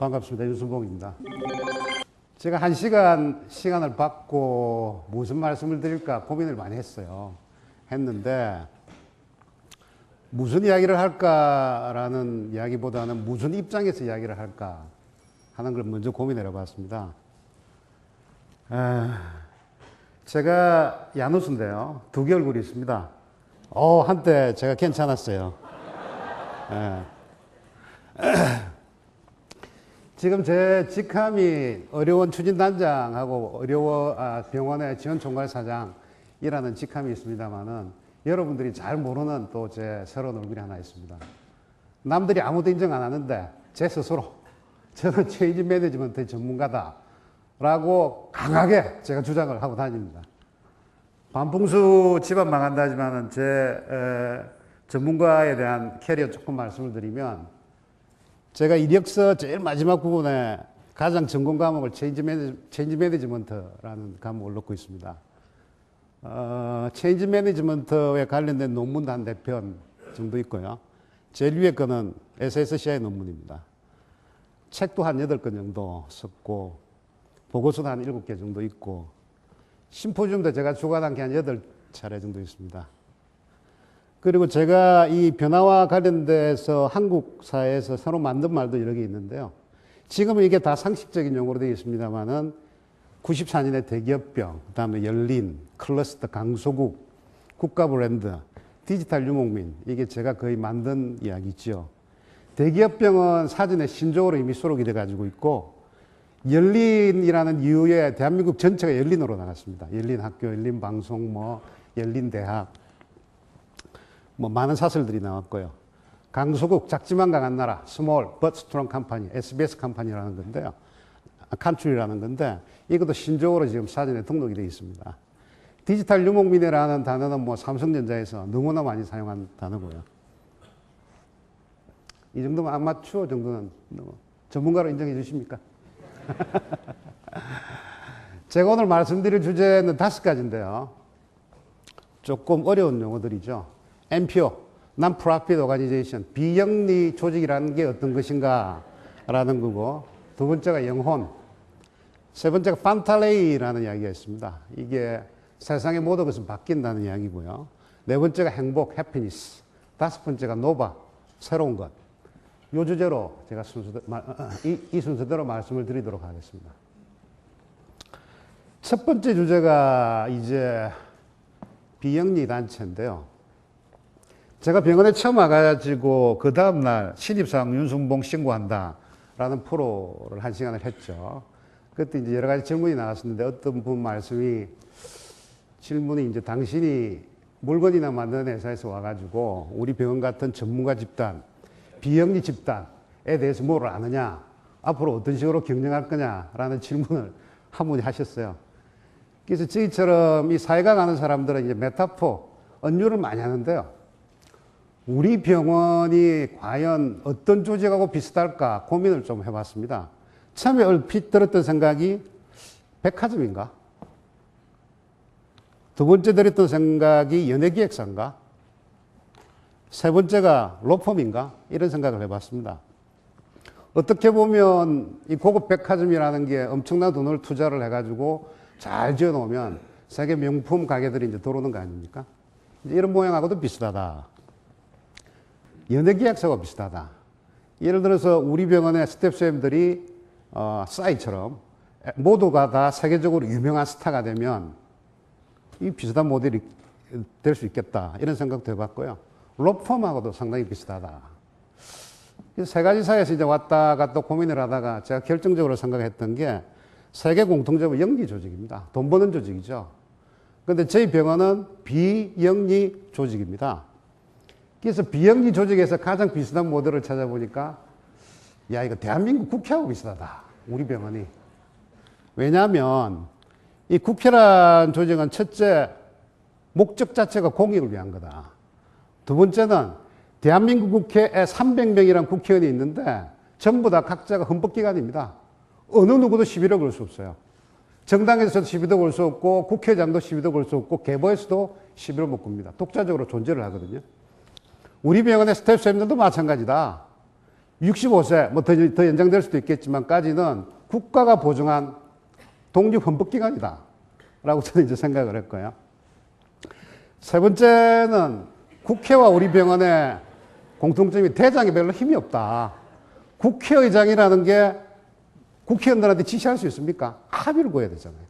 반갑습니다. 윤순봉입니다. 제가 1시간 시간을 받고 무슨 말씀을 드릴까 고민을 많이 했는데 무슨 이야기를 할까라는 이야기보다는 무슨 입장에서 이야기를 할까 하는 걸 먼저 고민해 봤습니다. 제가 야누스인데요. 2개 얼굴이 있습니다. 한때 제가 괜찮았어요. 지금 제 직함이 의료원 추진단장하고 병원의 지원총괄사장이라는 직함이 있습니다만은 여러분들이 잘 모르는 또 제 새로운 얼굴이 하나 있습니다. 남들이 아무도 인정 안 하는데 제 스스로 저는 체인지 매니지먼트 전문가다라고 강하게 제가 주장을 하고 다닙니다. 반풍수 집안 망한다 하지만은 제 전문가에 대한 캐리어 조금 말씀을 드리면 제가 이력서 제일 마지막 부분에 가장 전공 과목을 체인지 매니지먼트라는 과목을 넣고 있습니다. 체인지 매니지먼트에 관련된 논문도 한 4편 정도 있고요. 제일 위에 거는 SSCI 논문입니다. 책도 한 8권 정도 썼고, 보고서도 한 7개 정도 있고, 심포지움도 제가 주관한 게 한 8차례 정도 있습니다. 그리고 제가 이 변화와 관련돼서 한국 사회에서 새로 만든 말도 여러 개 있는데요. 지금은 이게 다 상식적인 용어로 되어 있습니다만은 94년에 대기업병, 그 다음에 열린, 클러스터, 강소국, 국가 브랜드, 디지털 유목민, 이게 제가 거의 만든 이야기죠. 대기업병은 사전에 신조어로 이미 수록이 돼 가지고 있고, 열린이라는 이유에 대한민국 전체가 열린으로 나갔습니다. 열린 학교, 열린 방송, 열린 대학, 많은 사설들이 나왔고요. 강소국, 작지만 강한 나라, Small but Strong Company, SBS 컴퍼니라는 건데요. 컨트리라는 건데, 이것도 신조어로 지금 사전에 등록이 되어 있습니다. 디지털 유목민이라는 단어는 삼성전자에서 너무나 많이 사용한 단어고요. 이 정도면 아마추어 정도는 전문가로 인정해 주십니까? 제가 오늘 말씀드릴 주제는 5가지인데요. 조금 어려운 용어들이죠. NPO, Non-Profit Organization, 비영리 조직이라는 게 어떤 것인가 라는 거고, 2번째가 영혼, 3번째가 판탈레이라는 이야기가 있습니다. 이게 세상의 모든 것은 바뀐다는 이야기고요. 4번째가 행복, 해피니스, 5번째가 노바, 새로운 것. 이 주제로 제가 이 순서대로 말씀을 드리도록 하겠습니다. 첫 번째 주제가 이제 비영리 단체인데요. 제가 병원에 처음 와가지고 그 다음날 신입사원 윤순봉 신고한다 라는 프로를 1시간을 했죠. 그때 이제 여러 가지 질문이 나왔었는데 어떤 분 질문이 이제 당신이 물건이나 만드는 회사에서 와가지고 우리 병원 같은 전문가 집단, 비영리 집단에 대해서 뭐를 아느냐, 앞으로 어떤 식으로 경영할 거냐라는 질문을 한 분이 하셨어요. 그래서 저희처럼 이 사회가 가는 사람들은 이제 메타포, 은유를 많이 하는데요. 우리 병원이 과연 어떤 조직하고 비슷할까 고민을 좀 해봤습니다. 처음에 얼핏 들었던 생각이 백화점인가? 2번째 들었던 생각이 연예기획사인가? 3번째가 로펌인가? 이런 생각을 해봤습니다. 어떻게 보면 이 고급 백화점이라는 게 엄청난 돈을 투자를 해가지고 잘 지어놓으면 세계 명품 가게들이 이제 들어오는 거 아닙니까? 이제 이런 모양하고도 비슷하다. 연예기획사가 비슷하다. 예를 들어서 우리 병원의 스태프쌤들이 싸이처럼 모두가 다 세계적으로 유명한 스타가 되면 이 비슷한 모델이 될 수 있겠다. 이런 생각도 해봤고요. 로펌하고도 상당히 비슷하다. 그래서 3가지 사이에서 이제 왔다 갔다 고민을 하다가 제가 결정적으로 생각했던 게 세계 공통점은 영리 조직입니다. 돈 버는 조직이죠. 그런데 저희 병원은 비영리 조직입니다. 그래서 비영리 조직에서 가장 비슷한 모델을 찾아보니까 야, 이거 대한민국 국회하고 비슷하다. 우리 병원이. 왜냐하면 이 국회란 조직은 첫째, 목적 자체가 공익을 위한 거다. 2번째는 대한민국 국회에 300명이란 국회의원이 있는데 전부 다 각자가 헌법기관입니다. 어느 누구도 시비를 걸 수 없어요. 정당에서도 시비도 걸 수 없고 국회의장도 시비도 걸 수 없고 계보에서도 시비를 못 겁니다. 독자적으로 존재를 하거든요. 우리 병원의 스태프쌤들도 마찬가지다. 65세, 뭐 더 연장될 수도 있겠지만까지는 국가가 보증한 독립헌법기관이다. 라고 저는 이제 생각을 했고요. 세 번째는 국회와 우리 병원의 공통점이 대장이 별로 힘이 없다. 국회의장이라는 게 국회의원들한테 지시할 수 있습니까? 합의를 구해야 되잖아요.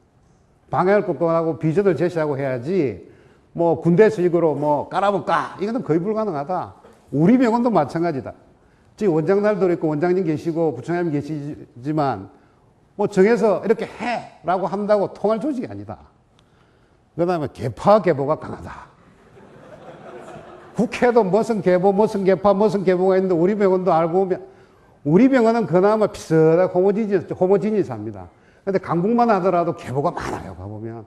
방향을 꺾어가고 비전을 제시하고 해야지 뭐 군대 수익으로 뭐 까라볼까? 이거는 거의 불가능하다. 우리 병원도 마찬가지다. 지금 원장날도 있고 원장님 계시고 부총장님 계시지만 뭐 정해서 이렇게 해! 라고 한다고 통할 조직이 아니다. 그 다음에 개파 계보가 강하다. 국회도 무슨 계보, 무슨 개파, 무슨 계보가 있는데 우리 병원도 알고 보면 우리 병원은 그나마 비슷하게 호모지니스합니다. 근데 강북만 하더라도 계보가 많아요. 가보면.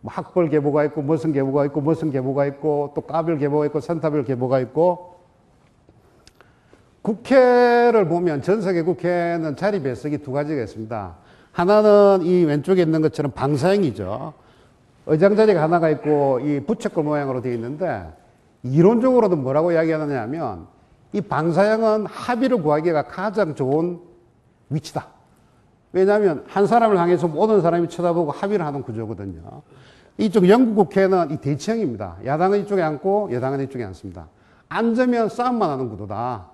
뭐 학벌 계보가 있고 무슨 계보가 있고 무슨 계보가 있고 또 과별 계보가 있고 센터별 계보가 있고 국회를 보면 전 세계 국회는 자리 배석이 두 가지가 있습니다. 하나는 이 왼쪽에 있는 것처럼 방사형이죠. 의장 자리가 하나가 있고 이 부채꼴 모양으로 되어 있는데 이론적으로는 뭐라고 이야기하느냐 하면 이 방사형은 합의를 구하기가 가장 좋은 위치다. 왜냐하면 한 사람을 향해서 모든 사람이 쳐다보고 합의를 하는 구조거든요. 이쪽 영국 국회는 이 대치형입니다. 야당은 이쪽에 앉고 여당은 이쪽에 앉습니다. 앉으면 싸움만 하는 구도다.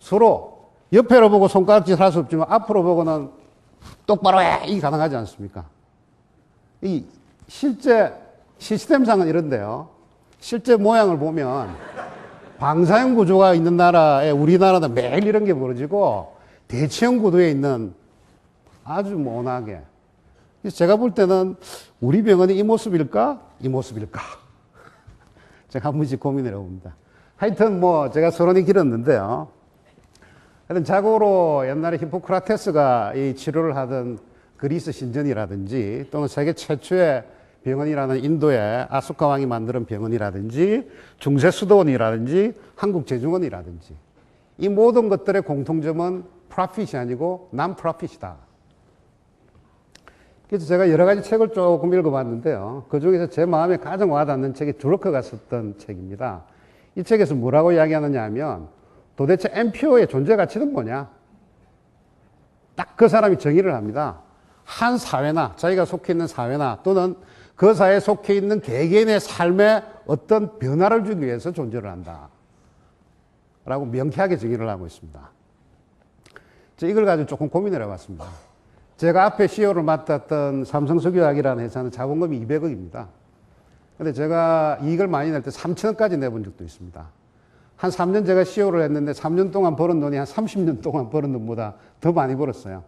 서로 옆에로 보고 손가락질 할 수 없지만 앞으로 보고는 똑바로 해! 이게 가능하지 않습니까? 이 실제 시스템상은 이런데요. 실제 모양을 보면 방사형 구조가 있는 나라에 우리나라는 매일 이런 게 벌어지고 대치형 구도에 있는 아주 모나게. 제가 볼 때는 우리 병원이 이 모습일까? 이 모습일까? 제가 한 번씩 고민을 해봅니다. 하여튼 뭐 제가 서론이 길었는데요. 하여튼 자고로 옛날에 히포크라테스가 이 치료를 하던 그리스 신전이라든지 또는 세계 최초의 병원이라는 인도의 아소카 왕이 만드는 병원이라든지 중세수도원이라든지 한국제중원이라든지 이 모든 것들의 공통점은 프로핏이 아니고 non-profit이다. 그래서 제가 여러 가지 책을 조금 읽어봤는데요. 그 중에서 제 마음에 가장 와닿는 책이 드러커가 썼던 책입니다. 이 책에서 뭐라고 이야기하느냐 하면 도대체 NPO의 존재 가치는 뭐냐? 딱 그 사람이 정의를 합니다. 한 사회나 자기가 속해 있는 사회나 또는 그 사회에 속해 있는 개개인의 삶에 어떤 변화를 주기 위해서 존재를 한다. 라고 명쾌하게 정의를 하고 있습니다. 제가 이걸 가지고 조금 고민을 해봤습니다. 제가 앞에 CEO를 맡았던 삼성석유화학이라는 회사는 자본금이 200억입니다. 근데 제가 이익을 많이 낼 때 3천억까지 내본 적도 있습니다. 한 3년 제가 CEO를 했는데 3년 동안 벌은 돈이 한 30년 동안 벌은 돈보다 더 많이 벌었어요.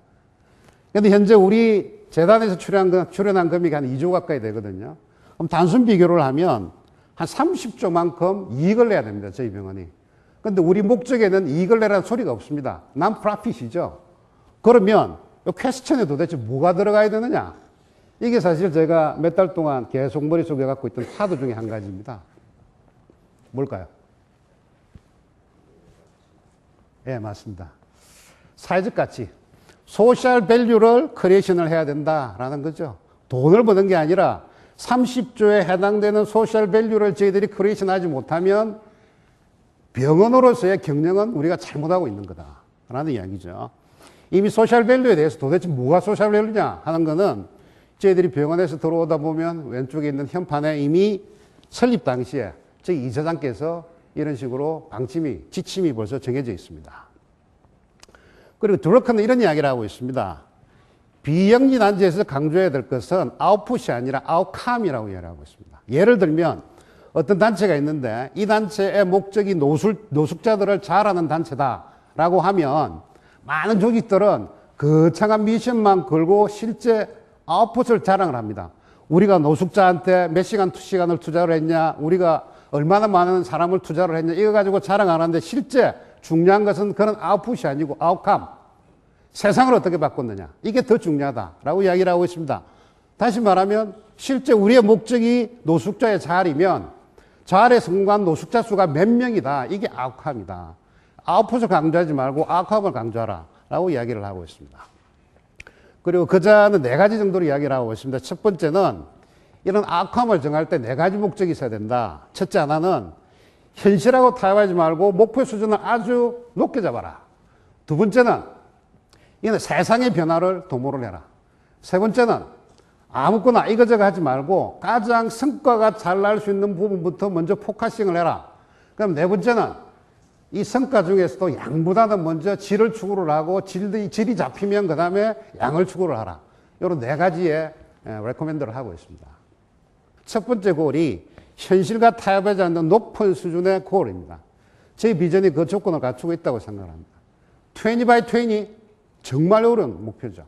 근데 현재 우리 재단에서 출연한 금액이 한 2조 가까이 되거든요. 그럼 단순 비교를 하면 한 30조만큼 이익을 내야 됩니다. 저희 병원이. 근데 우리 목적에는 이익을 내라는 소리가 없습니다. 난 프로핏이죠. 그러면 이 퀘스천에 도대체 뭐가 들어가야 되느냐? 이게 사실 제가 몇 달 동안 계속 머릿속에 갖고 있던 화두 중에 한 가지입니다. 뭘까요? 예, 맞습니다. 사회적 가치. 소셜 밸류를 크리에이션을 해야 된다라는 거죠. 돈을 버는 게 아니라 30조에 해당되는 소셜 밸류를 저희들이 크리에이션 하지 못하면 병원으로서의 경영은 우리가 잘못하고 있는 거다라는 이야기죠. 이미 소셜 밸류에 대해서 도대체 뭐가 소셜 밸류냐 하는 거는 저희들이 병원에서 들어오다 보면 왼쪽에 있는 현판에 이미 설립 당시에 저희 이사장께서 이런 식으로 지침이 벌써 정해져 있습니다. 그리고 드러커는 이런 이야기를 하고 있습니다. 비영리 단체에서 강조해야 될 것은 아웃풋이 아니라 아웃컴이라고 이야기를 하고 있습니다. 예를 들면 어떤 단체가 있는데 이 단체의 목적이 노숙자들을 잘하는 단체다라고 하면 많은 조직들은 거창한 미션만 걸고 실제 아웃풋을 자랑을 합니다. 우리가 노숙자한테 몇 시간, 시간을 투자를 했냐, 우리가 얼마나 많은 사람을 투자를 했냐, 이거 가지고 자랑 안 하는데 실제 중요한 것은 그런 아웃풋이 아니고 아웃컴. 세상을 어떻게 바꿨느냐. 이게 더 중요하다라고 이야기를 하고 있습니다. 다시 말하면 실제 우리의 목적이 노숙자의 자아이면 자아에 성공한 노숙자 수가 몇 명이다. 이게 아웃컴이다. 아웃풋을 강조하지 말고 아웃컴을 강조하라 라고 이야기를 하고 있습니다. 그리고 그자는 4가지 정도로 이야기를 하고 있습니다. 첫 번째는 이런 아웃컴을 정할 때 4가지 목적이 있어야 된다. 첫째 하나는 현실하고 타협하지 말고 목표 수준을 아주 높게 잡아라. 두 번째는 이거는 세상의 변화를 도모를 해라. 세 번째는 아무거나 이거저거 하지 말고 가장 성과가 잘 날 수 있는 부분부터 먼저 포커싱을 해라. 그럼 네 번째는 이 성과 중에서도 양보다는 먼저 질을 추구를 하고 질이 잡히면 그 다음에 양을 추구를 하라. 이런 네 가지의 레코멘드를 하고 있습니다. 첫 번째 골이 현실과 타협하지 않는 높은 수준의 골입니다. 제 비전이 그 조건을 갖추고 있다고 생각합니다. 20 by 20 정말 어려운 목표죠.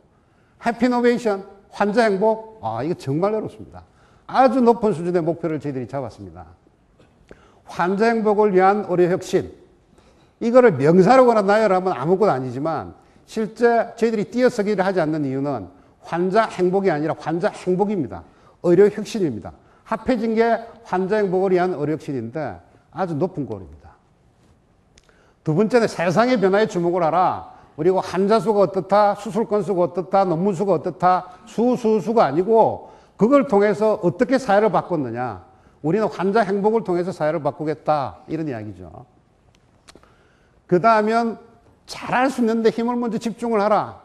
해피 이노베이션, 환자 행복, 이거 정말 어렵습니다. 아주 높은 수준의 목표를 저희들이 잡았습니다. 환자 행복을 위한 의료혁신, 이거를 명사로 나열하면 아무것도 아니지만 실제 저희들이 띄어쓰기를 하지 않는 이유는 환자 행복이 아니라 환자 행복입니다. 의료혁신입니다. 합해진 게 환자 행복을 위한 의료혁신인데 아주 높은 골입니다. 두 번째는 세상의 변화에 주목을 하라. 그리고 환자 수가 어떻다, 수술 건수가 어떻다, 논문 수가 어떻다, 수가 아니고 그걸 통해서 어떻게 사회를 바꿨느냐. 우리는 환자 행복을 통해서 사회를 바꾸겠다. 이런 이야기죠. 그 다음엔 잘할 수 있는데 힘을 먼저 집중을 하라.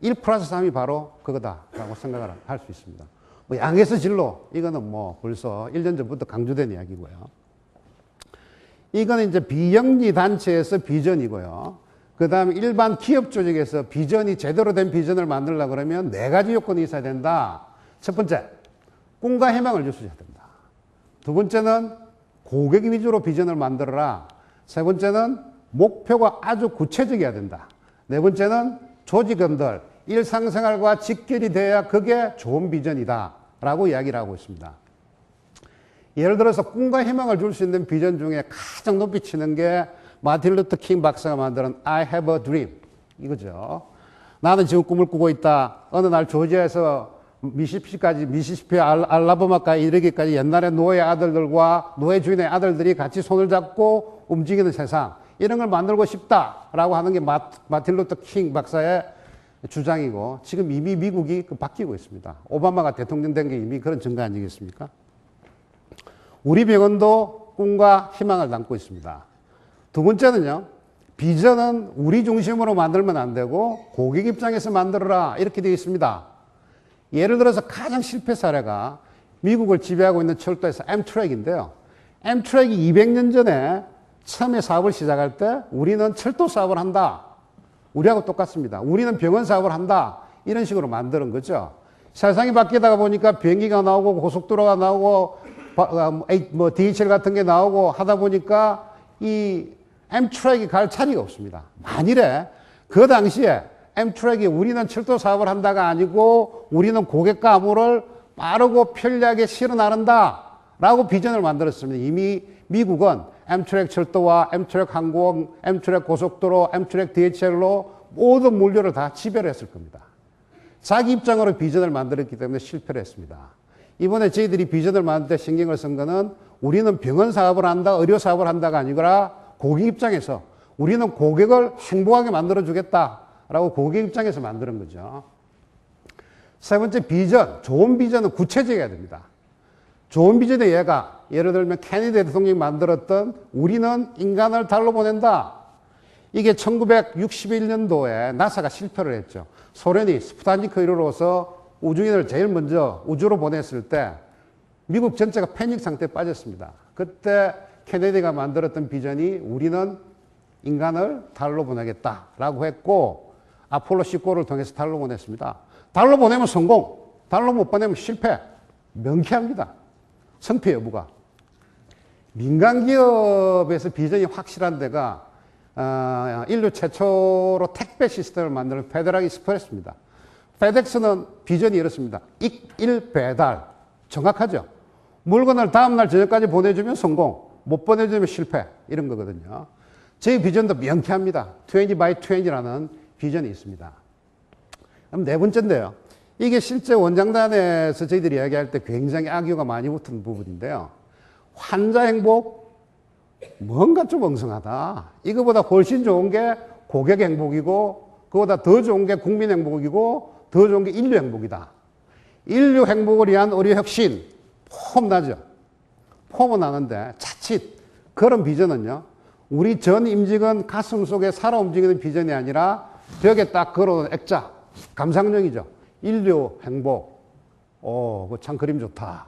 1 플러스 3이 바로 그거다라고 생각을 할 수 있습니다. 뭐 양에서 질로, 이거는 뭐 벌써 1년 전부터 강조된 이야기고요. 이거는 이제 비영리 단체에서 비전이고요. 그 다음에 일반 기업 조직에서 비전이 제대로 된 비전을 만들려고 그러면 네 가지 요건이 있어야 된다. 첫 번째, 꿈과 희망을 줄 수 있어야 된다. 두 번째는 고객 위주로 비전을 만들어라. 세 번째는 목표가 아주 구체적이어야 된다. 네 번째는 조직원들, 일상생활과 직결이 돼야 그게 좋은 비전이다. 라고 이야기를 하고 있습니다. 예를 들어서 꿈과 희망을 줄 수 있는 비전 중에 가장 높이 치는 게 마틴 루터 킹 박사가 만든 I have a dream 이거죠. 나는 지금 꿈을 꾸고 있다. 어느 날 조지아에서 미시시피 알라바마까지 이르기까지 옛날에 노예 아들들과 노예 주인의 아들들이 같이 손을 잡고 움직이는 세상, 이런 걸 만들고 싶다라고 하는 게 마틴 루터 킹 박사의 주장이고, 지금 이미 미국이 바뀌고 있습니다. 오바마가 대통령 된 게 이미 그런 증거 아니겠습니까? 우리 병원도 꿈과 희망을 담고 있습니다. 두 번째는요, 비전은 우리 중심으로 만들면 안 되고 고객 입장에서 만들어라, 이렇게 되어 있습니다. 예를 들어서 가장 실패 사례가 미국을 지배하고 있는 철도에서 엠트랙인데요. 엠트랙이 200년 전에 처음에 사업을 시작할 때 우리는 철도 사업을 한다. 우리하고 똑같습니다. 우리는 병원 사업을 한다. 이런 식으로 만드는 거죠. 세상이 바뀌다가 보니까 비행기가 나오고 고속도로가 나오고 뭐 DHL 같은 게 나오고 하다 보니까 이 엠트랙이 갈 자리가 없습니다. 만일에 그 당시에 엠트랙이 우리는 철도 사업을 한다가 아니고 우리는 고객과 암호를 빠르고 편리하게 실어 나른다 라고 비전을 만들었습니다. 이미 미국은 엠트랙 철도와 엠트랙 항공, 엠트랙 고속도로, 엠트랙 DHL로 모든 물류를 다 지배를 했을 겁니다. 자기 입장으로 비전을 만들었기 때문에 실패를 했습니다. 이번에 저희들이 비전을 만들 때 신경을 쓴 거는 우리는 병원 사업을 한다, 의료 사업을 한다가 아니라 고객 입장에서 우리는 고객을 행복하게 만들어주겠다라고 고객 입장에서 만드는 거죠. 세 번째, 비전. 좋은 비전은 구체적이어야 됩니다. 좋은 비전의 예가, 예를 들면 케네디 대통령이 만들었던 우리는 인간을 달로 보낸다. 이게 1961년도에 나사가 실패를 했죠. 소련이 스푸트니크 1호로서 우주인을 제일 먼저 우주로 보냈을 때 미국 전체가 패닉 상태에 빠졌습니다. 그때 케네디가 만들었던 비전이 우리는 인간을 달로 보내겠다라고 했고, 아폴로 19호를 통해서 달로 보냈습니다. 달로 보내면 성공, 달로 못 보내면 실패. 명쾌합니다. 성패 여부가. 민간 기업에서 비전이 확실한 데가 인류 최초로 택배 시스템을 만드는 페데럴 익스프레스입니다. 페덱스는 비전이 이렇습니다. 1배달. 정확하죠? 물건을 다음날 저녁까지 보내주면 성공, 못 보내주면 실패. 이런 거거든요. 저희 비전도 명쾌합니다. 20 by 20라는 비전이 있습니다. 그럼 네 번째인데요. 이게 실제 원장단에서 저희들이 이야기할 때 굉장히 악유가 많이 붙은 부분인데요. 환자 행복, 뭔가 좀 엉성하다. 이거보다 훨씬 좋은 게 고객 행복이고, 그거보다 더 좋은 게 국민 행복이고, 더 좋은 게 인류 행복이다. 인류 행복을 위한 의료 혁신, 폼 나죠? 폼은 나는데 자칫 그런 비전은요, 우리 전 임직은 가슴 속에 살아 움직이는 비전이 아니라 벽에 딱 걸어놓은 액자, 감상용이죠. 인류 행복. 그거 참 그림 좋다.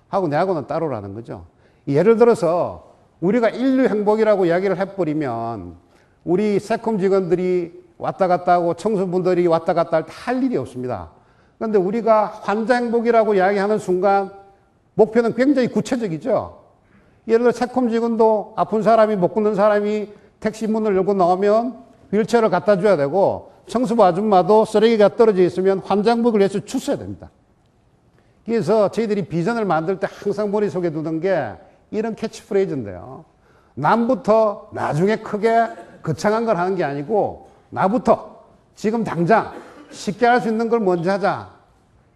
하고 내하고는 따로라는 거죠. 예를 들어서 우리가 인류 행복이라고 이야기를 해버리면 우리 세콤 직원들이 왔다 갔다 하고 청소분들이 왔다 갔다 할 때 할 일이 없습니다. 그런데 우리가 환자 행복이라고 이야기하는 순간 목표는 굉장히 구체적이죠. 예를 들어 세콤 직원도 아픈 사람이 못 걷는 사람이 택시 문을 열고 나오면 휠체어를 갖다 줘야 되고 청소부 아줌마도 쓰레기가 떨어져 있으면 환자 행복을 위해서 주셔야 됩니다. 그래서 저희들이 비전을 만들 때 항상 머릿속에 두는 게 이런 캐치프레이즈인데요. 남부터 나중에 크게 거창한 걸 하는 게 아니고 나부터 지금 당장 쉽게 할 수 있는 걸 먼저 하자.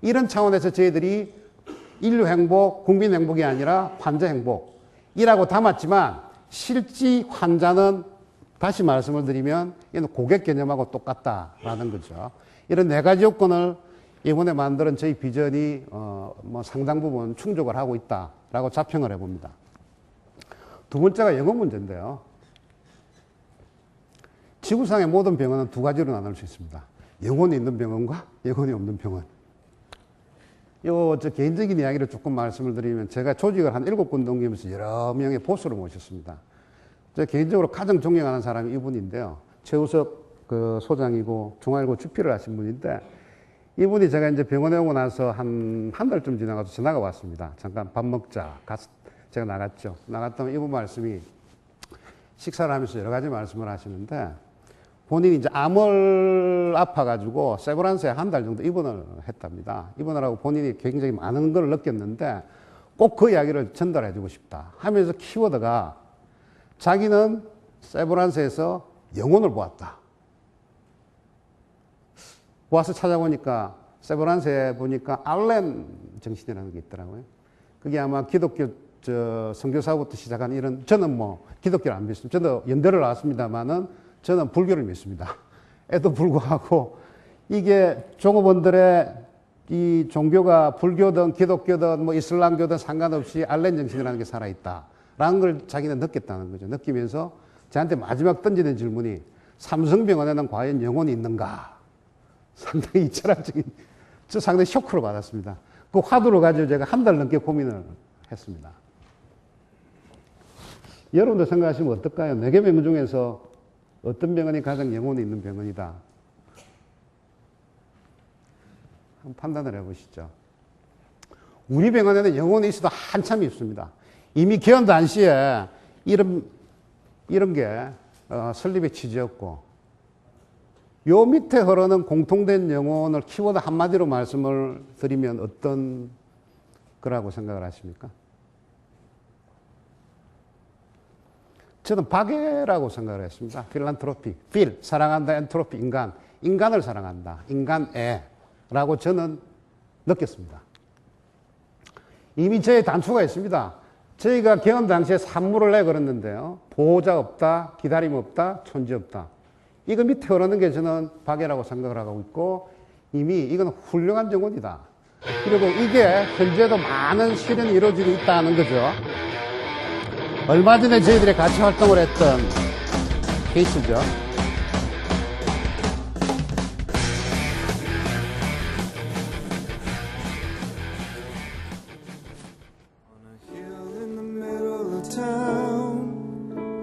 이런 차원에서 저희들이 인류 행복, 국민 행복이 아니라 환자 행복이라고 담았지만 실제 환자는 다시 말씀을 드리면 이는 고객 개념하고 똑같다라는 거죠. 이런 네 가지 요건을 이번에 만든 저희 비전이 상당 부분 충족을 하고 있다라고 자평을 해봅니다. 두 번째가 영어 문제인데요. 지구상의 모든 병원은 두 가지로 나눌 수 있습니다. 영혼이 있는 병원과 영혼이 없는 병원. 저 개인적인 이야기를 조금 말씀을 드리면 제가 조직을 한 7군 동기면서 여러 명의 보스를 모셨습니다. 제가 개인적으로 가장 존경하는 사람이 이분인데요. 최우석 그 소장이고 중앙일보 주필을 하신 분인데 이분이 제가 이제 병원에 오고 나서 한 달쯤 지나가서 전화가 왔습니다. 잠깐 밥 먹자. 제가 나갔죠. 나갔더니 이분 말씀이 식사를 하면서 여러 가지 말씀을 하시는데 본인이 이제 암을 아파가지고 세브란스에 한 달 정도 입원을 했답니다. 입원을 하고 본인이 굉장히 많은 걸 느꼈는데 꼭 그 이야기를 전달해주고 싶다 하면서 키워드가 자기는 세브란스에서 영혼을 보았다. 와서 찾아보니까 세브란스에 보니까 알렌 정신이라는 게 있더라고요. 그게 아마 기독교 선교사부터 시작한 이런, 저는 기독교를 안 믿습니다. 저도 연대를 나왔습니다만은 저는 불교를 믿습니다. 에도 불구하고 이게 종업원들의 이 종교가 불교든 기독교든 이슬람교든 상관없이 알렌 정신이라는 게 살아있다라는 걸 자기는 느꼈다는 거죠. 느끼면서 저한테 마지막 던지는 질문이 삼성병원에는 과연 영혼이 있는가? 상당히 철학적인, 저 상당히 쇼크를 받았습니다. 그 화두를 가지고 제가 한 달 넘게 고민을 했습니다. 여러분들 생각하시면 어떨까요? 4개 병원 중에서 어떤 병원이 가장 영혼이 있는 병원이다? 한번 판단을 해보시죠. 우리 병원에는 영혼이 있어도 한참 있습니다. 이미 개원 당시에 이런 게 설립의 취지였고, 요 밑에 흐르는 공통된 영혼을 키워드 한마디로 말씀을 드리면 어떤 거라고 생각을 하십니까? 저는 박애라고 생각을 했습니다. 필란트로피, 사랑한다, 엔트로피, 인간을 사랑한다, 인간애라고 저는 느꼈습니다. 이미 저의 단초가 있습니다. 저희가 개헌 당시에 산물을 내걸었는데요. 보호자 없다, 기다림 없다, 존재 없다. 이거 밑에 흐르는 게 저는 박애라고 생각을 하고 있고, 이미 이건 훌륭한 정원이다. 그리고 이게 현재도 많은 실현이 이루어지고 있다는 거죠. 얼마 전에 저희들이 같이 활동을 했던 케이스죠.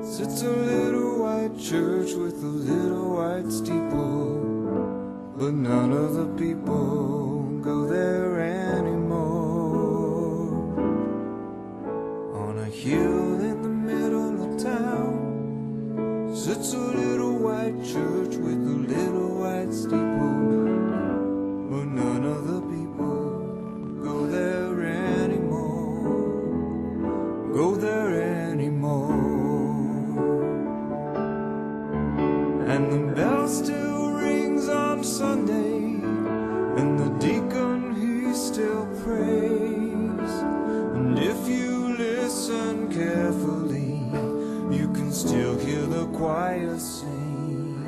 Sits a little white church with a little white steeple, but none of the people go there anymore. On a hill in the middle of town sits a little white church with a little white steeple, but none of the people go there anymore. Go there anymore. And the bell still rings on Sunday, and the deacon he still prays. And if you listen carefully, you can still hear the choir sing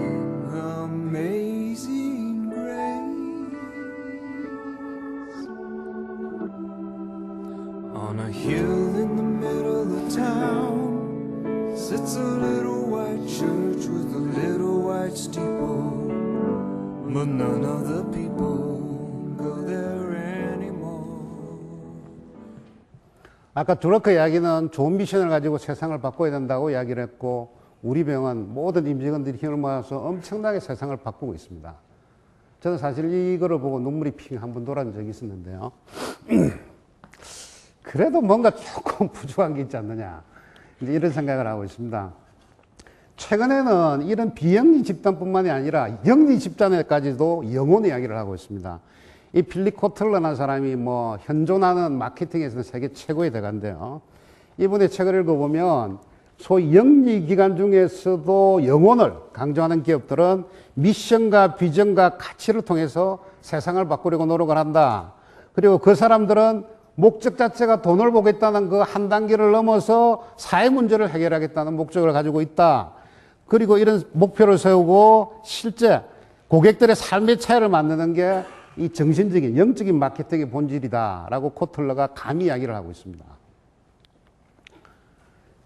Amazing Grace. On a hill in the middle of town sits a little white steeple, but none of the people go there anymore. 아까 두러크 이야기는 좋은 미션을 가지고 세상을 바꿔야 된다고 이야기를 했고, 우리 병은 모든 임직원들이 힘을 모아서 엄청나게 세상을 바꾸고 있습니다. 저는 사실 이거를 보고 눈물이 핑 한 번 돌아온 적이 있었는데요. 그래도 뭔가 조금 부족한 게 있지 않느냐, 이제 이런 생각을 하고 있습니다. 최근에는 이런 비영리 집단뿐만이 아니라 영리 집단에까지도 영혼 이야기를 하고 있습니다. 이 필립 코틀러라는 사람이 뭐 현존하는 마케팅에서는 세계 최고의 대가인데요. 이분의 책을 읽어보면 소위 영리 기관 중에서도 영혼을 강조하는 기업들은 미션과 비전과 가치를 통해서 세상을 바꾸려고 노력을 한다. 그리고 그 사람들은 목적 자체가 돈을 보겠다는 그 한 단계를 넘어서 사회 문제를 해결하겠다는 목적을 가지고 있다. 그리고 이런 목표를 세우고 실제 고객들의 삶의 차이를 만드는 게 이 정신적인 영적인 마케팅의 본질이다라고 코틀러가 감히 이야기를 하고 있습니다.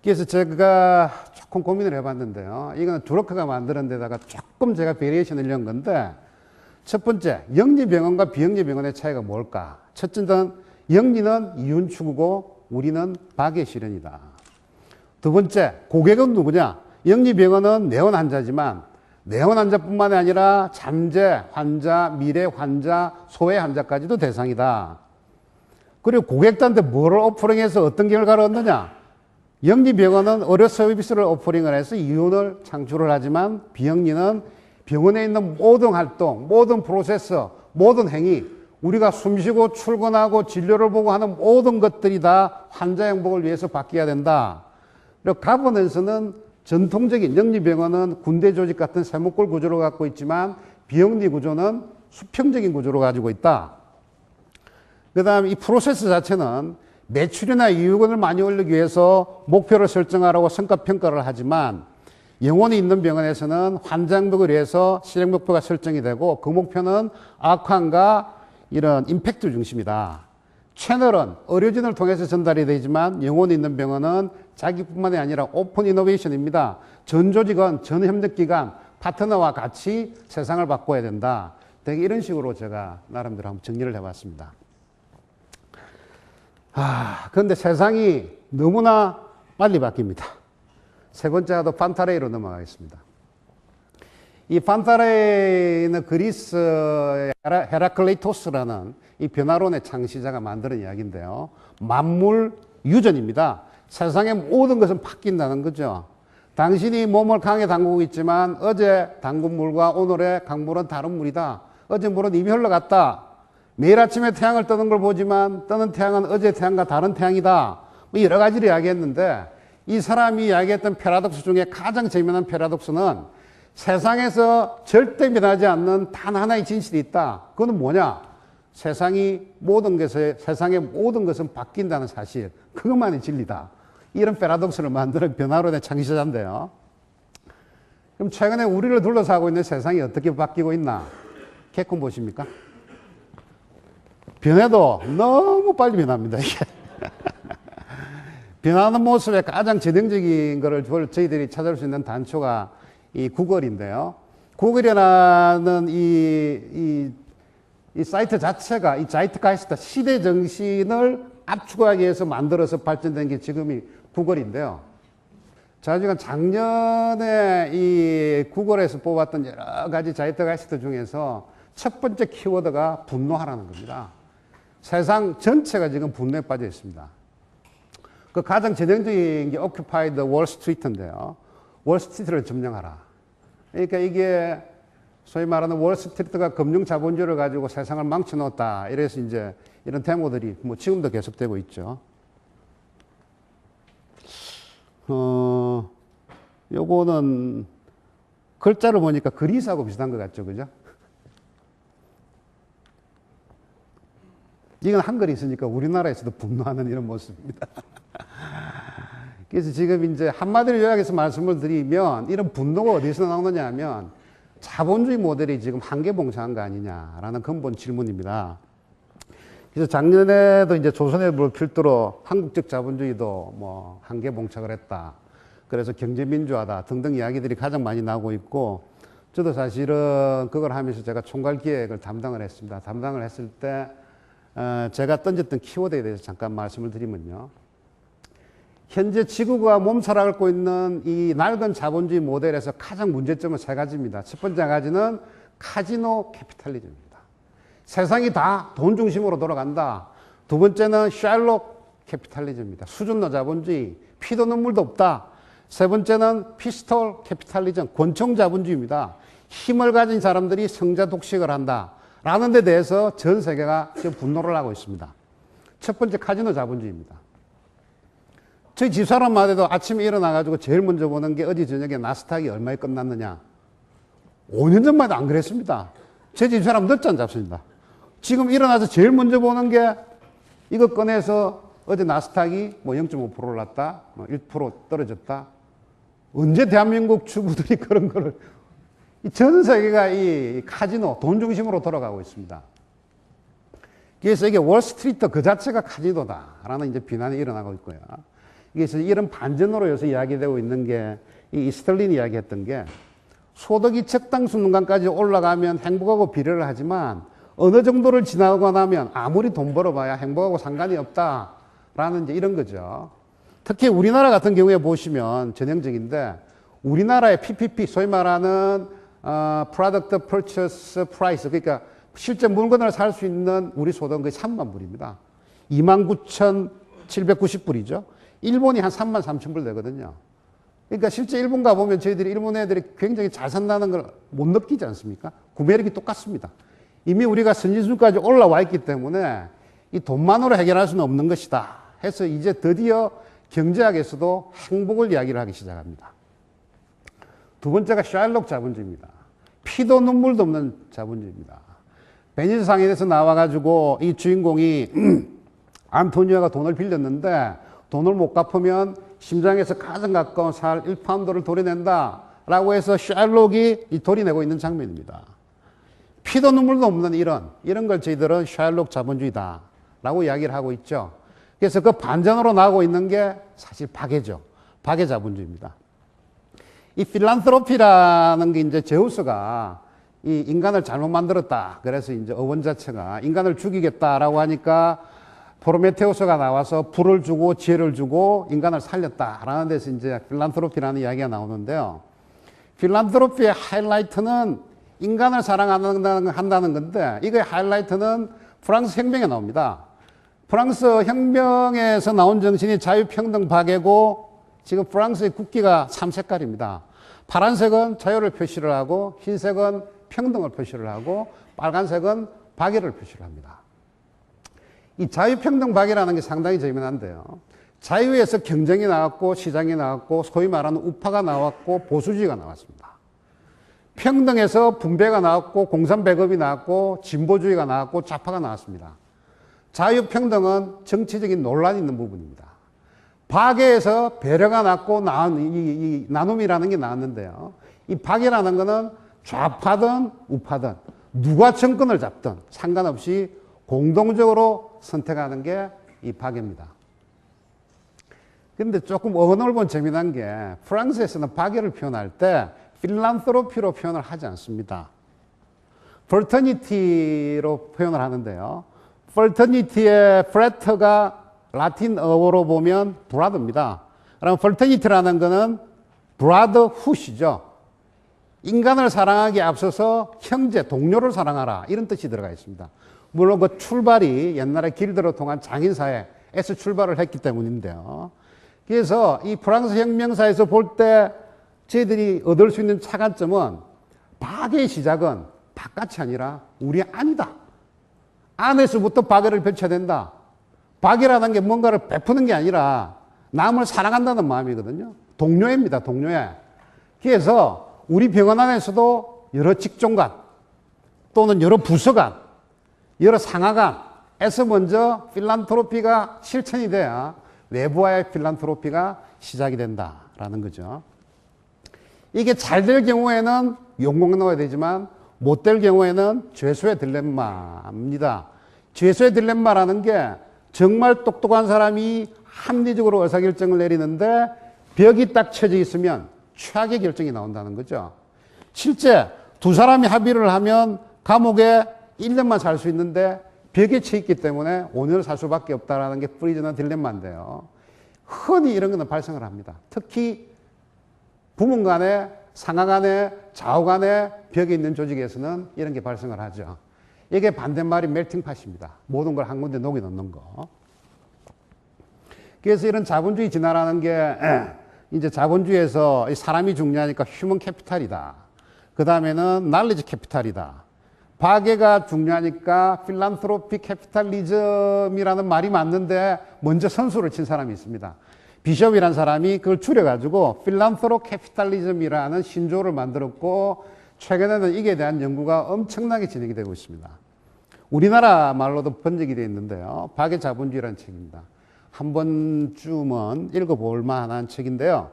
그래서 제가 조금 고민을 해봤는데요. 이거는 두러크가 만드는 데다가 조금 제가 베리에이션을 넣은 건데, 첫 번째, 영리병원과 비영리병원의 차이가 뭘까? 첫째는 영리는 이윤 추구고 우리는 박애 실현이다. 두 번째, 고객은 누구냐? 영리병원은 내원 환자지만 내원 환자뿐만 아니라 잠재 환자, 미래 환자, 소외 환자까지도 대상이다. 그리고 고객들한테 뭐를 오퍼링해서 어떤 결과를 얻느냐? 영리병원은 의료 서비스를 오퍼링을 해서 이윤을 창출을 하지만 비영리는 병원에 있는 모든 활동, 모든 프로세스, 모든 행위, 우리가 숨쉬고 출근하고 진료를 보고 하는 모든 것들이 다 환자 행복을 위해서 바뀌어야 된다. 그리고 가버넌스는 전통적인 영리병원은 군대 조직 같은 세목골 구조를 갖고 있지만 비영리 구조는 수평적인 구조를 가지고 있다. 그 다음 이 프로세스 자체는 매출이나 이익을 많이 올리기 위해서 목표를 설정하라고 성과평가를 하지만 영혼이 있는 병원에서는 환자 행복을 위해서 실행 목표가 설정이 되고 그 목표는 아웃컴과 이런 임팩트 중심이다. 채널은 의료진을 통해서 전달이 되지만 영혼이 있는 병원은 자기뿐만이 아니라 오픈 이노베이션입니다. 전 조직은 전 협력기관, 파트너와 같이 세상을 바꿔야 된다. 되게 이런 식으로 제가 나름대로 한번 정리를 해봤습니다. 그런데 세상이 너무나 빨리 바뀝니다. 세 번째 하도 판타레이로 넘어가겠습니다. 이 판타레이는 그리스의 헤라클레이토스라는 이 변화론의 창시자가 만드는 이야기인데요. 만물 유전입니다. 세상의 모든 것은 바뀐다는 거죠. 당신이 몸을 강에 담그고 있지만 어제 담근 물과 오늘의 강물은 다른 물이다. 어제 물은 이미 흘러갔다. 매일 아침에 태양을 뜨는 걸 보지만 뜨는 태양은 어제 태양과 다른 태양이다. 뭐 여러 가지를 이야기했는데 이 사람이 이야기했던 패러독스 중에 가장 재미난 패러독스는 세상에서 절대 변하지 않는 단 하나의 진실이 있다. 그건 뭐냐? 세상의 모든 것은 바뀐다는 사실. 그것만이 진리다. 이런 패러독스를 만드는 변화론의 창시자인데요. 그럼 최근에 우리를 둘러싸고 있는 세상이 어떻게 바뀌고 있나? 개콘 보십니까? 변해도 너무 빨리 변합니다, 이게. 변하는 모습의 가장 전형적인 것을 저희들이 찾을 수 있는 단초가 이 구글인데요. 구글이라는 이 사이트 자체가 이 자이트가이스트 시대 정신을 압축하기 위해서 만들어서 발전된 게 지금이 구글인데요. 제가 지금 작년에 이 구글에서 뽑았던 여러 가지 자이트가이스트 중에서 첫 번째 키워드가 분노하라는 겁니다. 세상 전체가 지금 분노에 빠져 있습니다. 그 가장 전형적인 게 오큐파이드 월스트리트인데요. 월스트리트를 점령하라. 그러니까 이게 소위 말하는 월스트리트가 금융 자본주의를 가지고 세상을 망쳐놓았다. 이래서 이제 이런 데모들이 뭐 지금도 계속되고 있죠. 요거는 글자를 보니까 그리스하고 비슷한 것 같죠, 그죠? 이건 한글이 있으니까 우리나라에서도 분노하는 이런 모습입니다. 그래서 지금 이제 한마디로 요약해서 말씀을 드리면 이런 분노가 어디서 나오느냐 하면 자본주의 모델이 지금 한계 봉착한 거 아니냐라는 근본 질문입니다. 그래서 작년에도 이제 조선일보를 필두로 한국적 자본주의도 뭐 한계 봉착을 했다. 그래서 경제민주화다 등등 이야기들이 가장 많이 나오고 있고 저도 사실은 그걸 하면서 제가 총괄 기획을 담당을 했습니다. 담당을 했을 때 제가 던졌던 키워드에 대해서 잠깐 말씀을 드리면요. 현재 지구가 몸살을 앓고 있는 이 낡은 자본주의 모델에서 가장 문제점은 세 가지입니다. 첫 번째 가지는 카지노 캐피탈리즘입니다. 세상이 다 돈 중심으로 돌아간다. 두 번째는 샬록 캐피탈리즘입니다. 수준노 자본주의, 피도 눈물도 없다. 세 번째는 피스톨 캐피탈리즘, 권총 자본주의입니다. 힘을 가진 사람들이 성자 독식을 한다. 라는 데 대해서 전 세계가 지금 분노를 하고 있습니다. 첫 번째 카지노 자본주의입니다. 저희 집사람만 해도 아침에 일어나가지고 제일 먼저 보는 게 어제 저녁에 나스닥이 얼마에 끝났느냐. 5년 전만 해도 안 그랬습니다. 제 집사람 늦잠 안 잡습니다. 지금 일어나서 제일 먼저 보는 게 이거 꺼내서 어제 나스닥이 뭐 0.5% 올랐다, 뭐 1% 떨어졌다. 언제 대한민국 주부들이 그런 거를, 전 세계가 이 카지노, 돈 중심으로 돌아가고 있습니다. 그래서 이게 월스트리트 그 자체가 카지노다라는 이제 비난이 일어나고 있고요. 그래서 이런 반전으로 요새 이야기되고 있는 게 이 스털린이 이야기했던 게 소득이 적당 수준까지 올라가면 행복하고 비례를 하지만 어느 정도를 지나고 나면 아무리 돈 벌어봐야 행복하고 상관이 없다라는 이제 이런 거죠. 특히 우리나라 같은 경우에 보시면 전형적인데 우리나라의 PPP 소위 말하는 Product Purchase Price 그러니까 실제 물건을 살 수 있는 우리 소득은 거의 3만 불입니다. 29,790불이죠. 일본이 한 3만 3천 불 되거든요. 그러니까 실제 일본 가보면 저희들이 일본 애들이 굉장히 잘 산다는 걸 못 느끼지 않습니까? 구매력이 똑같습니다. 이미 우리가 선진수까지 올라와 있기 때문에 이 돈만으로 해결할 수는 없는 것이다 해서 이제 드디어 경제학에서도 행복을 이야기를 하기 시작합니다. 두 번째가 샬록 자본주의입니다. 피도 눈물도 없는 자본주의입니다. 베니스 상인에서 나와가지고 이 주인공이 안토니오가 돈을 빌렸는데 돈을 못 갚으면 심장에서 가장 가까운 살 1파운드를 도려낸다 라고 해서 샬록이 도려내고 있는 장면입니다. 피도 눈물도 없는 이런 걸 저희들은 샬록 자본주의다 라고 이야기를 하고 있죠. 그래서 그 반전으로 나오고 있는 게 사실 박애죠. 박애 자본주의입니다. 이 필란트로피라는 게 이제 제우스가 이 인간을 잘못 만들었다. 그래서 이제 어원 자체가 인간을 죽이겠다라고 하니까 프로메테우스가 나와서 불을 주고 지혜를 주고 인간을 살렸다라는 데서 이제 필란트로피라는 이야기가 나오는데요. 필란트로피의 하이라이트는 인간을 사랑한다는 건데 이거의 하이라이트는 프랑스 혁명에 나옵니다. 프랑스 혁명에서 나온 정신이 자유평등 박애고 지금 프랑스의 국기가 3색깔입니다. 파란색은 자유를 표시를 하고 흰색은 평등을 표시를 하고 빨간색은 박애를 표시를 합니다. 이 자유평등 박애라는 게 상당히 재미난데요. 자유에서 경쟁이 나왔고 시장이 나왔고 소위 말하는 우파가 나왔고 보수주의가 나왔습니다. 평등에서 분배가 나왔고 공산배급이 나왔고 진보주의가 나왔고 좌파가 나왔습니다. 자유평등은 정치적인 논란이 있는 부분입니다. 박애에서 배려가 났고 이 나눔이라는 게 나왔는데요. 이 박애라는 거는 좌파든 우파든 누가 정권을 잡든 상관없이 공동적으로 선택하는 게 이 박애입니다. 그런데 조금 어설픈 재미난 게 프랑스에서는 박애를 표현할 때 필란트로피로 표현을 하지 않습니다. 프레터니티로 표현을 하는데요. 프레터니티의 프레터가 라틴어로 보면 브라더입니다. 그럼 프레터니티라는 것은 브라더훗이죠. 인간을 사랑하기에 앞서서 형제, 동료를 사랑하라 이런 뜻이 들어가 있습니다. 물론 그 출발이 옛날에 길드로 통한 장인사회에서 출발을 했기 때문인데요. 그래서 이 프랑스 혁명사에서 볼 때 저희들이 얻을 수 있는 차관점은 박애의 시작은 바깥이 아니라 우리 안이다. 안에서부터 박애를 펼쳐야 된다. 박애라는 게 뭔가를 베푸는 게 아니라 남을 사랑한다는 마음이거든요. 동료애입니다. 동료애. 그래서 우리 병원 안에서도 여러 직종 간 또는 여러 부서 간 여러 상하간에서 먼저 필란트로피가 실천이 돼야 외부와의 필란트로피가 시작이 된다라는 거죠. 이게 잘 될 경우에는 용공 넣어야 되지만 못 될 경우에는 죄수의 딜레마입니다. 죄수의 딜레마라는 게 정말 똑똑한 사람이 합리적으로 의사결정을 내리는데 벽이 딱 쳐져 있으면 최악의 결정이 나온다는 거죠. 실제 두 사람이 합의를 하면 감옥에 1년만 살 수 있는데 벽에 쳐 있기 때문에 5년을 살 수밖에 없다라는 게 프리즈너 딜레마인데요. 흔히 이런 것은 발생을 합니다. 특히 부문 간에 상하 간에 좌우 간에 벽에 있는 조직에서는 이런 게 발생을 하죠. 이게 반대말이 멜팅팟입니다. 모든 걸 한 군데 녹여 넣는 거. 그래서 이런 자본주의 진화라는 게 이제 자본주의에서 사람이 중요하니까 휴먼 캐피탈이다. 그 다음에는 날리지 캐피탈이다. 박애가 중요하니까 필란트로피 캐피탈리즘이라는 말이 맞는데 먼저 선수를 친 사람이 있습니다. 비숍이라는 사람이 그걸 줄여가지고 필란트로 캐피탈리즘이라는 신조어를 만들었고 최근에는 이게 대한 연구가 엄청나게 진행이 되고 있습니다. 우리나라 말로도 번역이 되어 있는데요. 박애 자본주의라는 책입니다. 한 번쯤은 읽어볼 만한 책인데요.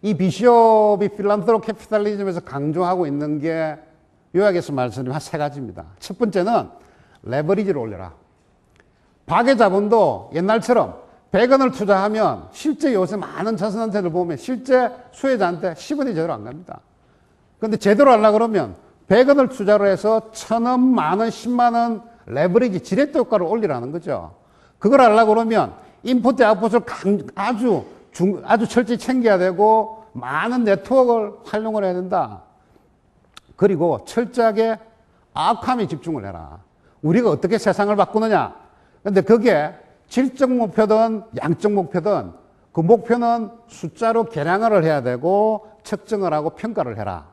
이 비숍이 필란트로 캐피탈리즘에서 강조하고 있는 게 요약해서 말씀드리면 한 세 가지입니다. 첫 번째는 레버리지를 올려라. 박애 자본도 옛날처럼 100원을 투자하면 실제 요새 많은 자선단체들 보면 실제 수혜자한테 10원이 제대로 안 갑니다. 그런데 제대로 하려고 그러면 100원을 투자로 해서 1000원, 만원, 10만원 레버리지 지렛대 효과를 올리라는 거죠. 그걸 하려고 그러면 인포트 아웃풋을 아주 철저히 챙겨야 되고 많은 네트워크를 활용을 해야 된다. 그리고 철저하게 아웃컴에 집중을 해라. 우리가 어떻게 세상을 바꾸느냐. 근데 그게 질적 목표든 양적 목표든 그 목표는 숫자로 계량을 해야 되고 측정을 하고 평가를 해라.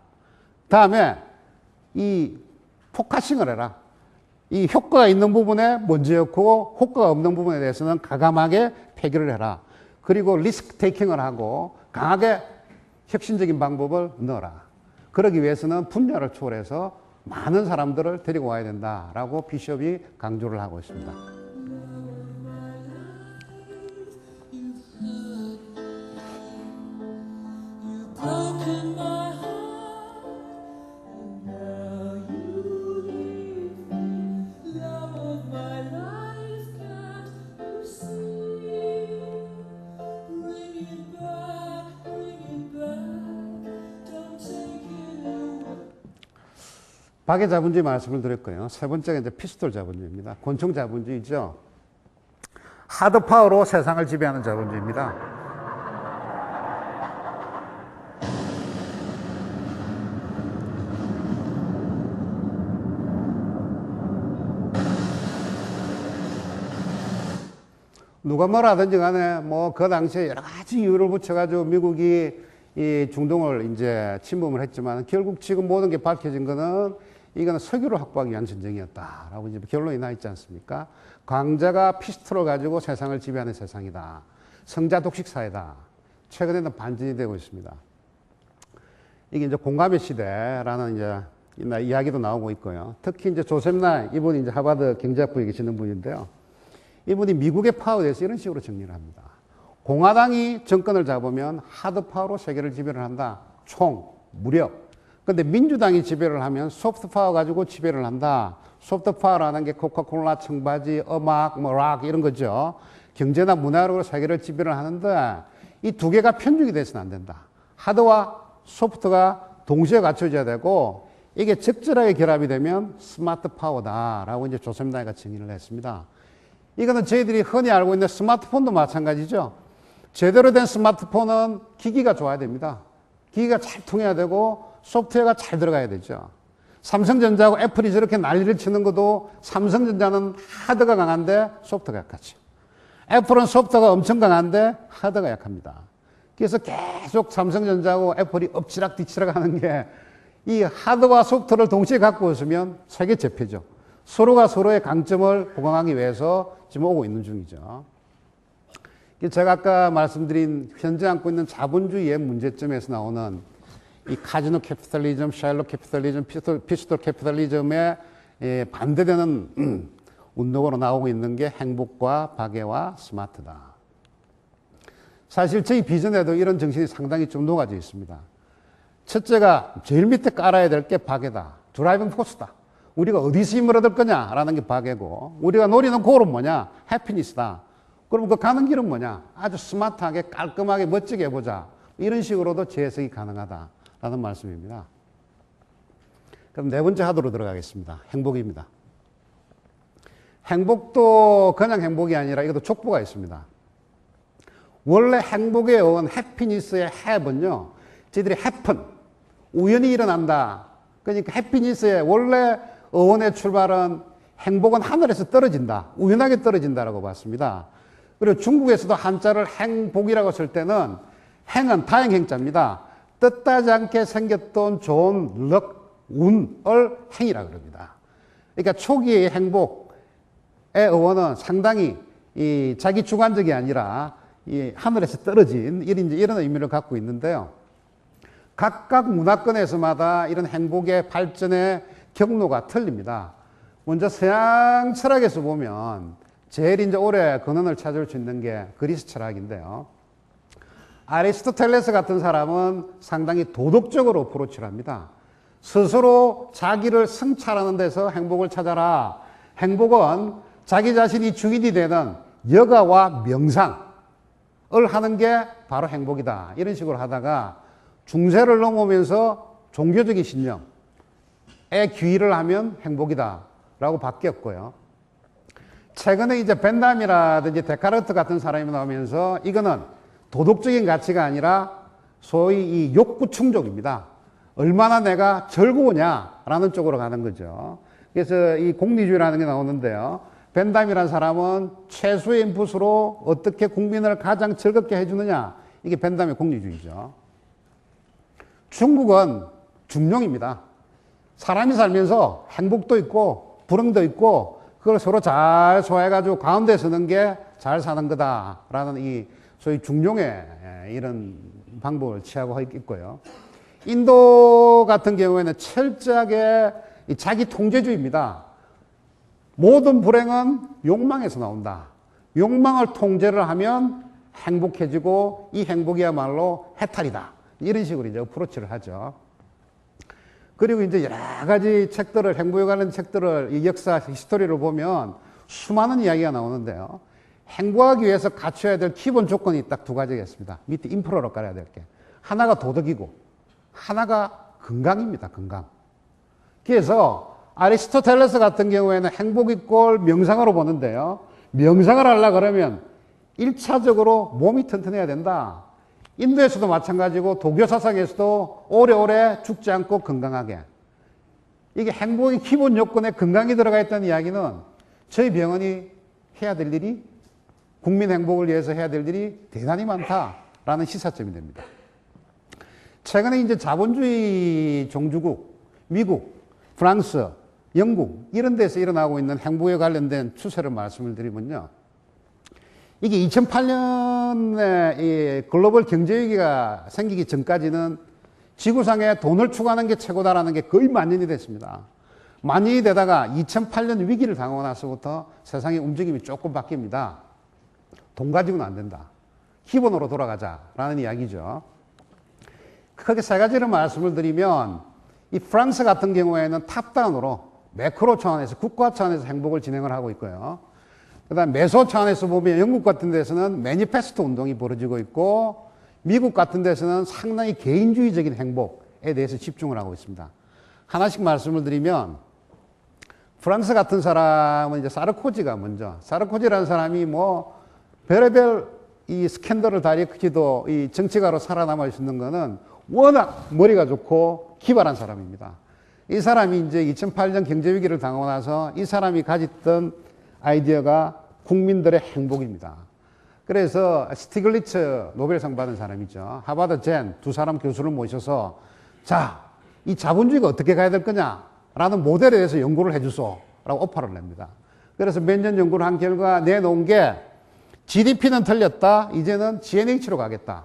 다음에 이 포커싱을 해라. 이 효과가 있는 부분에 먼저였고 효과가 없는 부분에 대해서는 과감하게 폐기를 해라. 그리고 리스크 테이킹을 하고 강하게 혁신적인 방법을 넣어라. 그러기 위해서는 분야를 초월해서 많은 사람들을 데리고 와야 된다라고 비숍이 강조를 하고 있습니다. 박애 자본주의 말씀을 드렸고요. 세 번째가 이제 피스톨 자본주의입니다. 권총 자본주의죠. 하드 파워로 세상을 지배하는 자본주의입니다. 누가 뭐라 하든지 간에 뭐 그 당시에 여러 가지 이유를 붙여가지고 미국이 이 중동을 이제 침범을 했지만 결국 지금 모든 게 밝혀진 거는 이거는 석유를 확보하기 위한 전쟁이었다라고 이제 결론이 나 있지 않습니까? 강자가 피스톨을 가지고 세상을 지배하는 세상이다. 성자 독식 사회다. 최근에는 반전이 되고 있습니다. 이게 이제 공감의 시대라는 이제 이야기도 나오고 있고요. 특히 이제 조셉 나이 이분이 이제 하버드 경제학부에 계시는 분인데요. 이분이 미국의 파워에 대해서 이런 식으로 정리를 합니다. 공화당이 정권을 잡으면 하드 파워로 세계를 지배를 한다. 총, 무력. 근데 민주당이 지배를 하면 소프트 파워 가지고 지배를 한다. 소프트 파워라는 게 코카콜라, 청바지, 음악, 뭐 락 이런 거죠. 경제나 문화로 세계를 지배를 하는데 이 두 개가 편중이 돼서는 안 된다. 하드와 소프트가 동시에 갖춰져야 되고 이게 적절하게 결합이 되면 스마트 파워다라고 이제 조셉 나이가 정의를 했습니다. 이거는 저희들이 흔히 알고 있는 스마트폰도 마찬가지죠. 제대로 된 스마트폰은 기기가 좋아야 됩니다. 기기가 잘 통해야 되고 소프트웨어가 잘 들어가야 되죠. 삼성전자하고 애플이 저렇게 난리를 치는 것도 삼성전자는 하드가 강한데 소프트가 약하죠. 애플은 소프트가 엄청 강한데 하드가 약합니다. 그래서 계속 삼성전자하고 애플이 엎치락 뒤치락 하는 게 이 하드와 소프트를 동시에 갖고 있으면 세계 제패죠. 서로가 서로의 강점을 보강하기 위해서 지금 오고 있는 중이죠. 제가 아까 말씀드린 현재 안고 있는 자본주의의 문제점에서 나오는 이 카지노 캐피탈리즘, 샬롯 캐피탈리즘, 피스톨 캐피탈리즘에 반대되는 운동으로 나오고 있는 게 행복과 박애와 스마트다. 사실 저희 비전에도 이런 정신이 상당히 좀 녹아져 있습니다. 첫째가 제일 밑에 깔아야 될 게 박애다. 드라이빙 포스다. 우리가 어디서 힘을 얻을 거냐라는 게 박애고 우리가 노리는 골은 뭐냐? 해피니스다. 그럼 그 가는 길은 뭐냐? 아주 스마트하게 깔끔하게 멋지게 해보자. 이런 식으로도 재해석이 가능하다라는 말씀입니다. 그럼 네 번째 하도로 들어가겠습니다. 행복입니다. 행복도 그냥 행복이 아니라 이것도 족보가 있습니다. 원래 행복의 어원, 해피니스의 have는요, 저희들이 happen, 우연히 일어난다. 그러니까 해피니스의 원래 어원의 출발은 행복은 하늘에서 떨어진다. 우연하게 떨어진다라고 봤습니다. 그리고 중국에서도 한자를 행복이라고 쓸 때는 행은 다행행자입니다. 뜻하지 않게 생겼던 좋은 럭, 운을 행이라고 그럽니다. 그러니까 초기의 행복의 어원은 상당히 이 자기 주관적이 아니라 이 하늘에서 떨어진 이런 의미를 갖고 있는데요. 각각 문화권에서마다 이런 행복의 발전의 경로가 틀립니다. 먼저 서양 철학에서 보면 제일 이제 오래 근원을 찾을 수 있는 게 그리스 철학인데요. 아리스토텔레스 같은 사람은 상당히 도덕적으로 어프로치를 합니다. 스스로 자기를 성찰하는 데서 행복을 찾아라. 행복은 자기 자신이 주인이 되는 여가와 명상을 하는 게 바로 행복이다. 이런 식으로 하다가 중세를 넘어오면서 종교적인 신념에 귀의를 하면 행복이다 라고 바뀌었고요. 최근에 이제 벤담이라든지 데카르트 같은 사람이 나오면서 이거는 도덕적인 가치가 아니라 소위 이 욕구 충족입니다. 얼마나 내가 즐거우냐라는 쪽으로 가는 거죠. 그래서 이 공리주의라는 게 나오는데요. 벤담이라는 사람은 최소의 인풋으로 어떻게 국민을 가장 즐겁게 해주느냐. 이게 벤담의 공리주의죠. 중국은 중용입니다. 사람이 살면서 행복도 있고 불행도 있고 그걸 서로 잘 소화해가지고 가운데 서는 게 잘 사는 거다라는 이 소위 중용의 이런 방법을 취하고 있고요. 인도 같은 경우에는 철저하게 자기 통제주의입니다. 모든 불행은 욕망에서 나온다. 욕망을 통제를 하면 행복해지고 이 행복이야말로 해탈이다. 이런 식으로 이제 어프로치를 하죠. 그리고 이제 여러 가지 책들을, 행복에 관련 책들을, 이 역사, 히스토리를 보면 수많은 이야기가 나오는데요. 행복하기 위해서 갖춰야 될 기본 조건이 딱 두 가지가 있습니다. 밑에 인프로로 깔아야 될 게. 하나가 도덕이고, 하나가 건강입니다, 건강. 그래서 아리스토텔레스 같은 경우에는 행복 이꼴 명상으로 보는데요. 명상을 하려고 그러면 1차적으로 몸이 튼튼해야 된다. 인도에서도 마찬가지고 도교 사상에서도 오래오래 죽지 않고 건강하게. 이게 행복의 기본 요건에 건강이 들어가 있다는 이야기는 저희 병원이 해야 될 일이, 국민 행복을 위해서 해야 될 일이 대단히 많다라는 시사점이 됩니다. 최근에 이제 자본주의 종주국, 미국, 프랑스, 영국 이런 데서 일어나고 있는 행복에 관련된 추세를 말씀을 드리면요. 이게 2008년에 이 글로벌 경제위기가 생기기 전까지는 지구상에 돈을 추구하는 게 최고다라는 게 거의 만년이 됐습니다. 만년이 되다가 2008년 위기를 당하고 나서부터 세상의 움직임이 조금 바뀝니다. 돈 가지고는 안 된다. 기본으로 돌아가자라는 이야기죠. 크게 세 가지를 말씀을 드리면 이 프랑스 같은 경우에는 탑다운으로 매크로 차원에서 국가 차원에서 행복을 진행을 하고 있고요. 그 다음 메소 차원에서 보면 영국 같은 데서는 매니페스토 운동이 벌어지고 있고 미국 같은 데서는 상당히 개인주의적인 행복에 대해서 집중을 하고 있습니다. 하나씩 말씀을 드리면 프랑스 같은 사람은 이제 사르코지가 먼저, 사르코지라는 사람이 뭐 별의별 이 스캔들을 다 일으키도 이 정치가로 살아남을 수 있는 거는 워낙 머리가 좋고 기발한 사람입니다. 이 사람이 이제 2008년 경제위기를 당하고 나서 이 사람이 가졌던 아이디어가 국민들의 행복입니다. 그래서 스티글리츠 노벨상 받은 사람이죠. 하버드 젠 두 사람 교수를 모셔서 자, 이 자본주의가 어떻게 가야 될 거냐라는 모델에 대해서 연구를 해주소 라고 오퍼를 냅니다. 그래서 몇 년 연구를 한 결과 내놓은 게 GDP는 틀렸다. 이제는 GNH로 가겠다.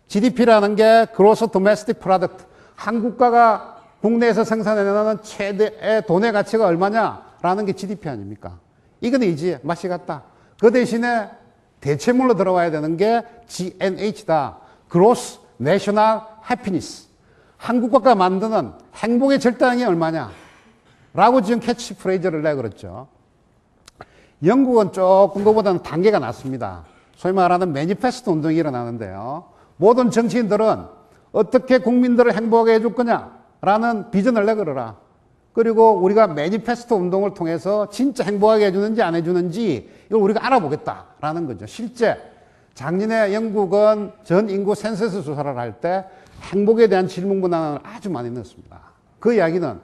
GDP라는 게 Gross Domestic Product. 한 국가가 국내에서 생산해내는 최대의 돈의 가치가 얼마냐라는 게 GDP 아닙니까? 이거는 이제 맛이 갔다. 그 대신에 대체물로 들어와야 되는 게 GNH다. Gross National Happiness. 한 국가가 만드는 행복의 절대량이 얼마냐? 라고 지금 캐치프레이즈를 내걸었죠. 영국은 조금 그보다는 단계가 낮습니다. 소위 말하는 매니페스토 운동이 일어나는데요. 모든 정치인들은 어떻게 국민들을 행복하게 해줄 거냐라는 비전을 내걸어라. 그리고 우리가 매니페스토 운동을 통해서 진짜 행복하게 해주는지 안 해주는지 이걸 우리가 알아보겠다라는 거죠. 실제 작년에 영국은 전 인구 센서스 조사를 할 때 행복에 대한 질문 문항을 아주 많이 넣었습니다. 그 이야기는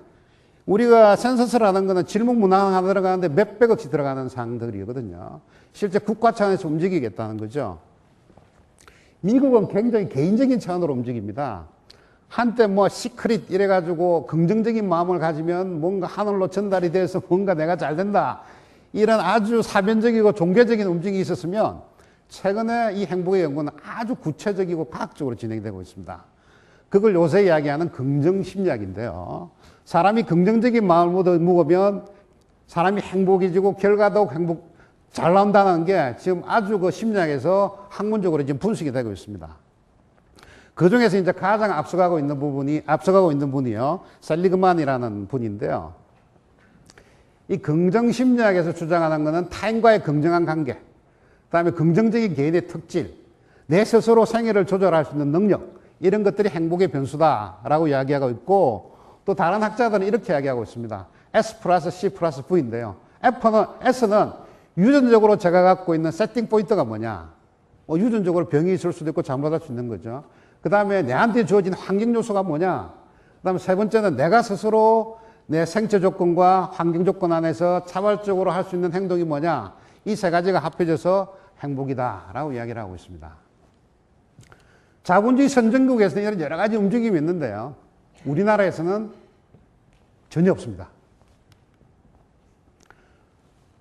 우리가 센서스라는 거는 질문 문항 하나 들어가는데 몇백억씩 들어가는 사항들이거든요. 실제 국가 차원에서 움직이겠다는 거죠. 미국은 굉장히 개인적인 차원으로 움직입니다. 한때 뭐 시크릿 이래가지고 긍정적인 마음을 가지면 뭔가 하늘로 전달이 돼서 뭔가 내가 잘 된다. 이런 아주 사변적이고 종교적인 움직임이 있었으면 최근에 이 행복의 연구는 아주 구체적이고 과학적으로 진행되고 있습니다. 그걸 요새 이야기하는 긍정심리학인데요. 사람이 긍정적인 마음을 먹으면 사람이 행복해지고 결과도 잘 나온다는 게 지금 아주 그 심리학에서 학문적으로 지금 분석이 되고 있습니다. 그 중에서 이제 가장 앞서가고 있는 분이요. 셀리그만이라는 분인데요. 이 긍정심리학에서 주장하는 것은 타인과의 긍정한 관계, 그 다음에 긍정적인 개인의 특질, 내 스스로 생애를 조절할 수 있는 능력, 이런 것들이 행복의 변수다라고 이야기하고 있고, 또 다른 학자들은 이렇게 이야기하고 있습니다. S 플러스 C 플러스 V인데요. S는 유전적으로 제가 갖고 있는 세팅 포인트가 뭐냐. 유전적으로 병이 있을 수도 있고 잘못할 수 있는 거죠. 그 다음에 내한테 주어진 환경 요소가 뭐냐. 그 다음에 세 번째는 내가 스스로 내 생체 조건과 환경 조건 안에서 자발적으로 할 수 있는 행동이 뭐냐. 이 세 가지가 합해져서 행복이다라고 이야기를 하고 있습니다. 자본주의 선진국에서는 이런 여러 가지 움직임이 있는데요. 우리나라에서는 전혀 없습니다.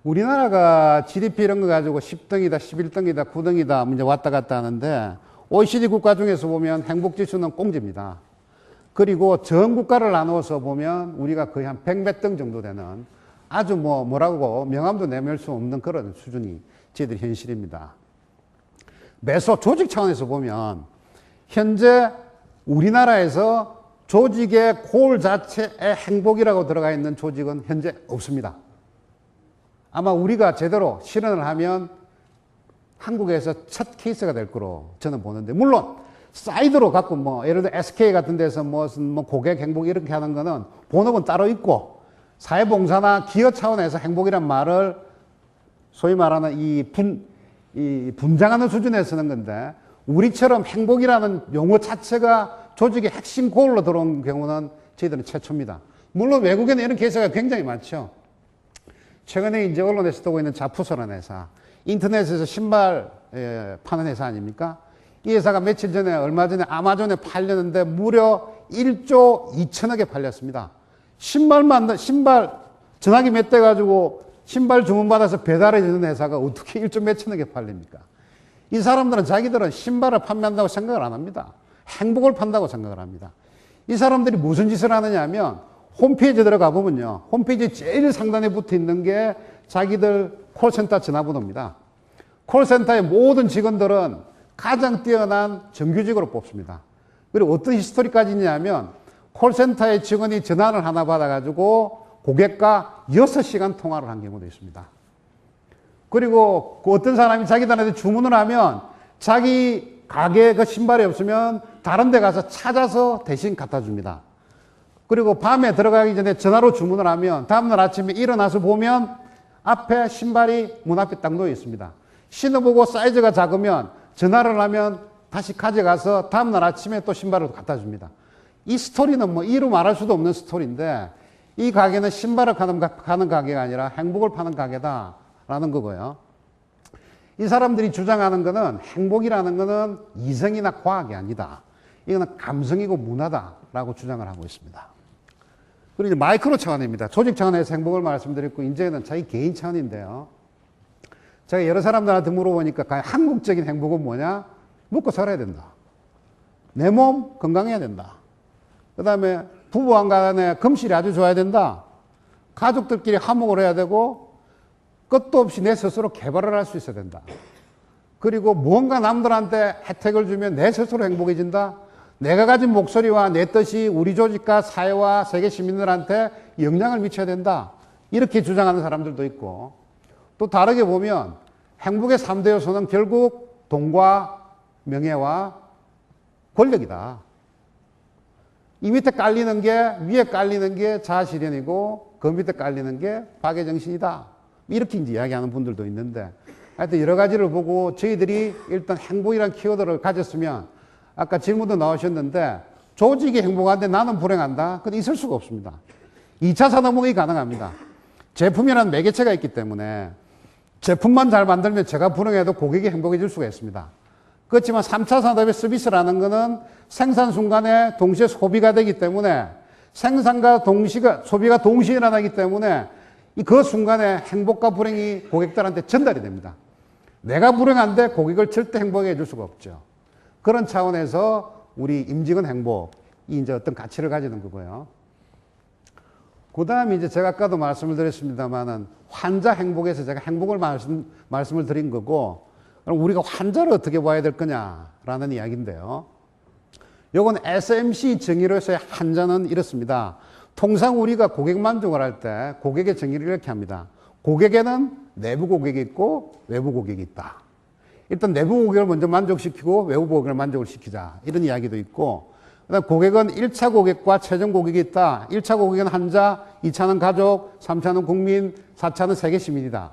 우리나라가 GDP 이런 거 가지고 10등이다, 11등이다, 9등이다 이제 왔다 갔다 하는데 OECD 국가 중에서 보면 행복지수는 꽁지입니다. 그리고 전 국가를 나누어서 보면 우리가 거의 한 100몇 등 정도 되는 아주 뭐라고 명함도 내밀 수 없는 그런 수준이 저희들 현실입니다. 매소 조직 차원에서 보면 현재 우리나라에서 조직의 골 자체에 행복이라고 들어가 있는 조직은 현재 없습니다. 아마 우리가 제대로 실현을 하면 한국에서 첫 케이스가 될 거로 저는 보는데, 물론 사이드로 갖고 예를 들어 SK 같은 데서 무슨 고객 행복 이렇게 하는 거는 본업은 따로 있고, 사회봉사나 기업 차원에서 행복이란 말을 소위 말하는 이 분장하는 수준에 쓰는 건데, 우리처럼 행복이라는 용어 자체가 조직의 핵심 골로 들어온 경우는 저희들은 최초입니다. 물론 외국에는 이런 케이스가 굉장히 많죠. 최근에 이제 언론에서 뜨고 있는 자푸스라는 회사, 인터넷에서 신발 파는 회사 아닙니까? 이 회사가 며칠 전에, 얼마 전에 아마존에 팔렸는데 무려 1조 2천억에 팔렸습니다. 신발 전화기 몇 대 가지고 신발 주문받아서 배달해 주는 회사가 어떻게 1조 몇천억에 팔립니까? 이 사람들은 자기들은 신발을 판매한다고 생각을 안 합니다. 행복을 판다고 생각을 합니다. 이 사람들이 무슨 짓을 하느냐 하면 홈페이지에 들어가 보면요. 홈페이지 제일 상단에 붙어 있는 게 자기들 콜센터 전화번호입니다. 콜센터의 모든 직원들은 가장 뛰어난 정규직으로 뽑습니다. 그리고 어떤 히스토리까지 있냐면 콜센터의 직원이 전화를 하나 받아가지고 고객과 6시간 통화를 한 경우도 있습니다. 그리고 어떤 사람이 자기들한테 주문을 하면 자기 가게에 그 신발이 없으면 다른 데 가서 찾아서 대신 갖다 줍니다. 그리고 밤에 들어가기 전에 전화로 주문을 하면 다음날 아침에 일어나서 보면 앞에 신발이 문 앞에 딱 놓여 있습니다. 신어보고 사이즈가 작으면 전화를 하면 다시 가져가서 다음날 아침에 또 신발을 갖다 줍니다. 이 스토리는 이루 말할 수도 없는 스토리인데, 이 가게는 신발을 파는 가게가 아니라 행복을 파는 가게다라는 거고요. 이 사람들이 주장하는 것은 행복이라는 것은 이성이나 과학이 아니다. 이거는 감성이고 문화다라고 주장을 하고 있습니다. 그리고 이제 마이크로 차원입니다. 조직 차원에서 행복을 말씀드렸고, 이제는 자기 개인 차원인데요. 제가 여러 사람들한테 물어보니까 한국적인 행복은 뭐냐? 먹고 살아야 된다. 내 몸 건강해야 된다. 그 다음에 부부간 간에 금실이 아주 좋아야 된다. 가족들끼리 화목을 해야 되고, 끝도 없이 내 스스로 개발을 할 수 있어야 된다. 그리고 무언가 남들한테 혜택을 주면 내 스스로 행복해진다. 내가 가진 목소리와 내 뜻이 우리 조직과 사회와 세계 시민들한테 영향을 미쳐야 된다. 이렇게 주장하는 사람들도 있고, 또 다르게 보면 행복의 3대 요소는 결국 돈과 명예와 권력이다. 이 밑에 깔리는 게, 위에 깔리는 게 자아실현이고, 그 밑에 깔리는 게 파괴정신이다. 이렇게 이제 이야기하는 분들도 있는데, 하여튼 여러 가지를 보고 저희들이 일단 행복이라는 키워드를 가졌으면, 아까 질문도 나오셨는데, 조직이 행복한데 나는 불행한다? 그건 있을 수가 없습니다. 2차 산업화가 가능합니다. 제품이라는 매개체가 있기 때문에, 제품만 잘 만들면 제가 불행해도 고객이 행복해질 수가 있습니다. 그렇지만 3차 산업의 서비스라는 것은 생산 순간에 동시에 소비가 되기 때문에 생산과 소비가 동시에 일어나기 때문에 그 순간에 행복과 불행이 고객들한테 전달이 됩니다. 내가 불행한데 고객을 절대 행복하게 해줄 수가 없죠. 그런 차원에서 우리 임직원 행복이 이제 어떤 가치를 가지는 거고요. 그 다음에 이제 제가 아까도 말씀을 드렸습니다만은 환자 행복에서 제가 행복을 말씀을 드린 거고, 그럼 우리가 환자를 어떻게 봐야 될 거냐라는 이야기인데요. 요건 SMC 정의로서의 환자는 이렇습니다. 통상 우리가 고객 만족을 할 때 고객의 정의를 이렇게 합니다. 고객에는 내부 고객이 있고 외부 고객이 있다. 일단 내부 고객을 먼저 만족시키고 외부 고객을 만족을 시키자. 이런 이야기도 있고, 그다음 고객은 1차 고객과 최종 고객이 있다. 1차 고객은 환자, 2차는 가족, 3차는 국민, 4차는 세계 시민이다.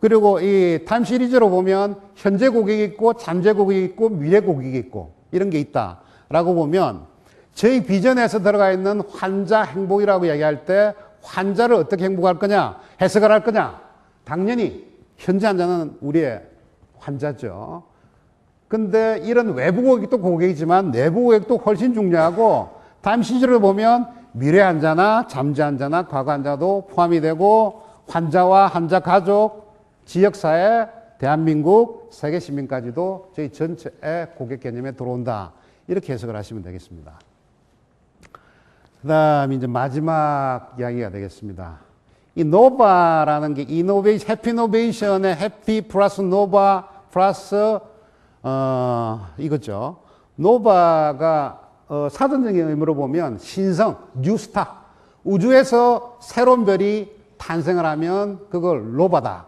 그리고 이 타임 시리즈로 보면 현재 고객이 있고 잠재 고객이 있고 미래 고객이 있고 이런 게 있다라고 보면 저희 비전에서 들어가 있는 환자 행복이라고 얘기할 때 환자를 어떻게 행복할 거냐, 해석을 할 거냐. 당연히 현재 환자는 우리의 환자죠. 근데 이런 외부 고객도 고객이지만 내부 고객도 훨씬 중요하고, 타임 시리즈를 보면 미래 환자나 잠재 환자나 과거 환자도 포함이 되고, 환자와 환자 가족, 지역사회, 대한민국, 세계 시민까지도 저희 전체의 고객 개념에 들어온다. 이렇게 해석을 하시면 되겠습니다. 그 다음 이제 마지막 이야기가 되겠습니다. 이 노바라는 게 이노베이션, 해피노베이션의 해피 플러스 노바 플러스 이거죠. 노바가 사전적인 의미로 보면 신성, 뉴스타. 우주에서 새로운 별이 탄생을 하면 그걸 노바다.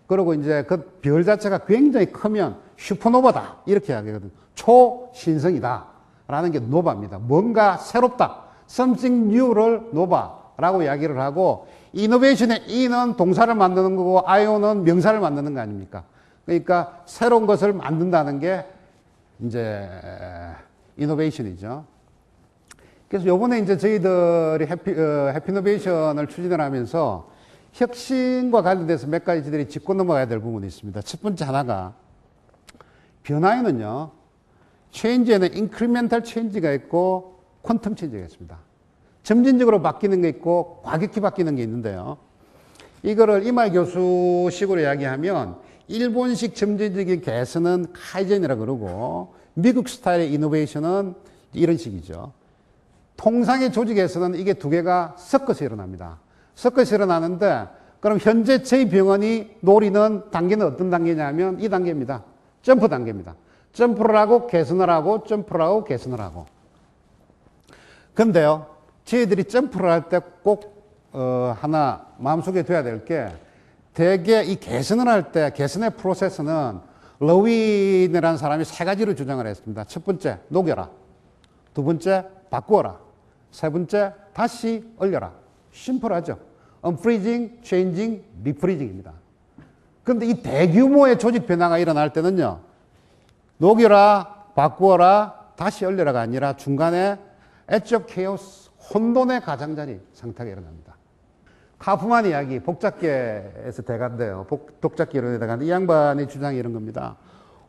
그리고 이제 그 별 자체가 굉장히 크면 슈퍼노바다. 이렇게 이야기하거든요. 초신성이다. 라는 게 노바입니다. 뭔가 새롭다. something new를 노바라고 이야기를 하고, 이노베이션의 E는 동사를 만드는 거고, IO는 명사를 만드는 거 아닙니까? 그러니까 새로운 것을 만든다는 게 이제 이노베이션이죠. 그래서 요번에 이제 저희들이 해피노베이션을 추진을 하면서 혁신과 관련돼서 몇 가지들이 짚고 넘어가야 될 부분이 있습니다. 첫 번째 하나가, 변화에는요, 체인지에는 인크리멘탈 체인지가 있고 퀀텀 체인지가 있습니다. 점진적으로 바뀌는 게 있고 과격히 바뀌는 게 있는데요. 이거를 이말 교수식으로 이야기하면 일본식 점진적인 개선은 카이젠이라고 그러고, 미국 스타일의 이노베이션은 이런 식이죠. 통상의 조직에서는 이게 두 개가 섞어서 일어납니다. 섞어서 일어나는데, 그럼 현재 저희 병원이 노리는 단계는 어떤 단계냐면 이 단계입니다. 점프 단계입니다. 점프를 하고 개선을 하고 점프를 하고 개선을 하고. 근데요, 저희들이 점프를 할 때 꼭 하나 마음속에 둬야 될 게, 대개 이 개선을 할 때 개선의 프로세스는 러윈이라는 사람이 세 가지로 주장을 했습니다. 첫 번째, 녹여라. 두 번째, 바꾸어라. 세 번째, 다시 얼려라. 심플하죠. unfreezing, changing, refreezing입니다. 그런데 이 대규모의 조직 변화가 일어날 때는요, 녹여라, 바꾸어라, 다시 얼려라가 아니라 중간에 edge of chaos, 혼돈의 가장자리 상태가 일어납니다. 카프만 이야기, 복잡계에서 대가인데요. 복잡계 이론에 대가인데, 이 양반의 주장이 이런 겁니다.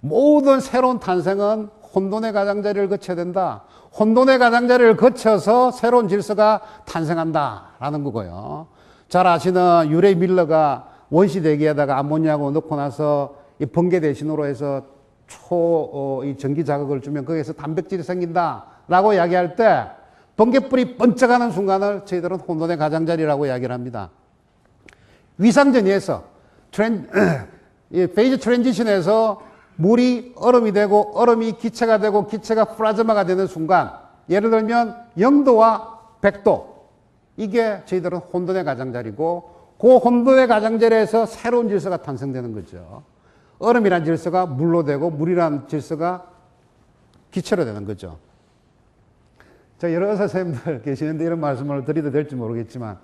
모든 새로운 탄생은 혼돈의 가장자리를 거쳐야 된다. 혼돈의 가장자리를 거쳐서 새로운 질서가 탄생한다라는 거고요. 잘 아시는 유레이 밀러가 원시 대기에다가 암모니아고 넣고 나서 이 번개 대신으로 해서 이 전기 자극을 주면 거기에서 단백질이 생긴다라고 이야기할 때, 번개불이 번쩍하는 순간을 저희들은 혼돈의 가장자리라고 이야기를 합니다. 위상전이에서 페이즈 트랜지션에서 물이 얼음이 되고 얼음이 기체가 되고 기체가 플라즈마가 되는 순간, 예를 들면 0도와 100도, 이게 저희들은 혼돈의 가장자리고, 그 혼돈의 가장자리에서 새로운 질서가 탄생되는 거죠. 얼음이란 질서가 물로 되고 물이란 질서가 기체로 되는 거죠. 저 여러 의사 선생님들 계시는데 이런 말씀을 드려도 될지 모르겠지만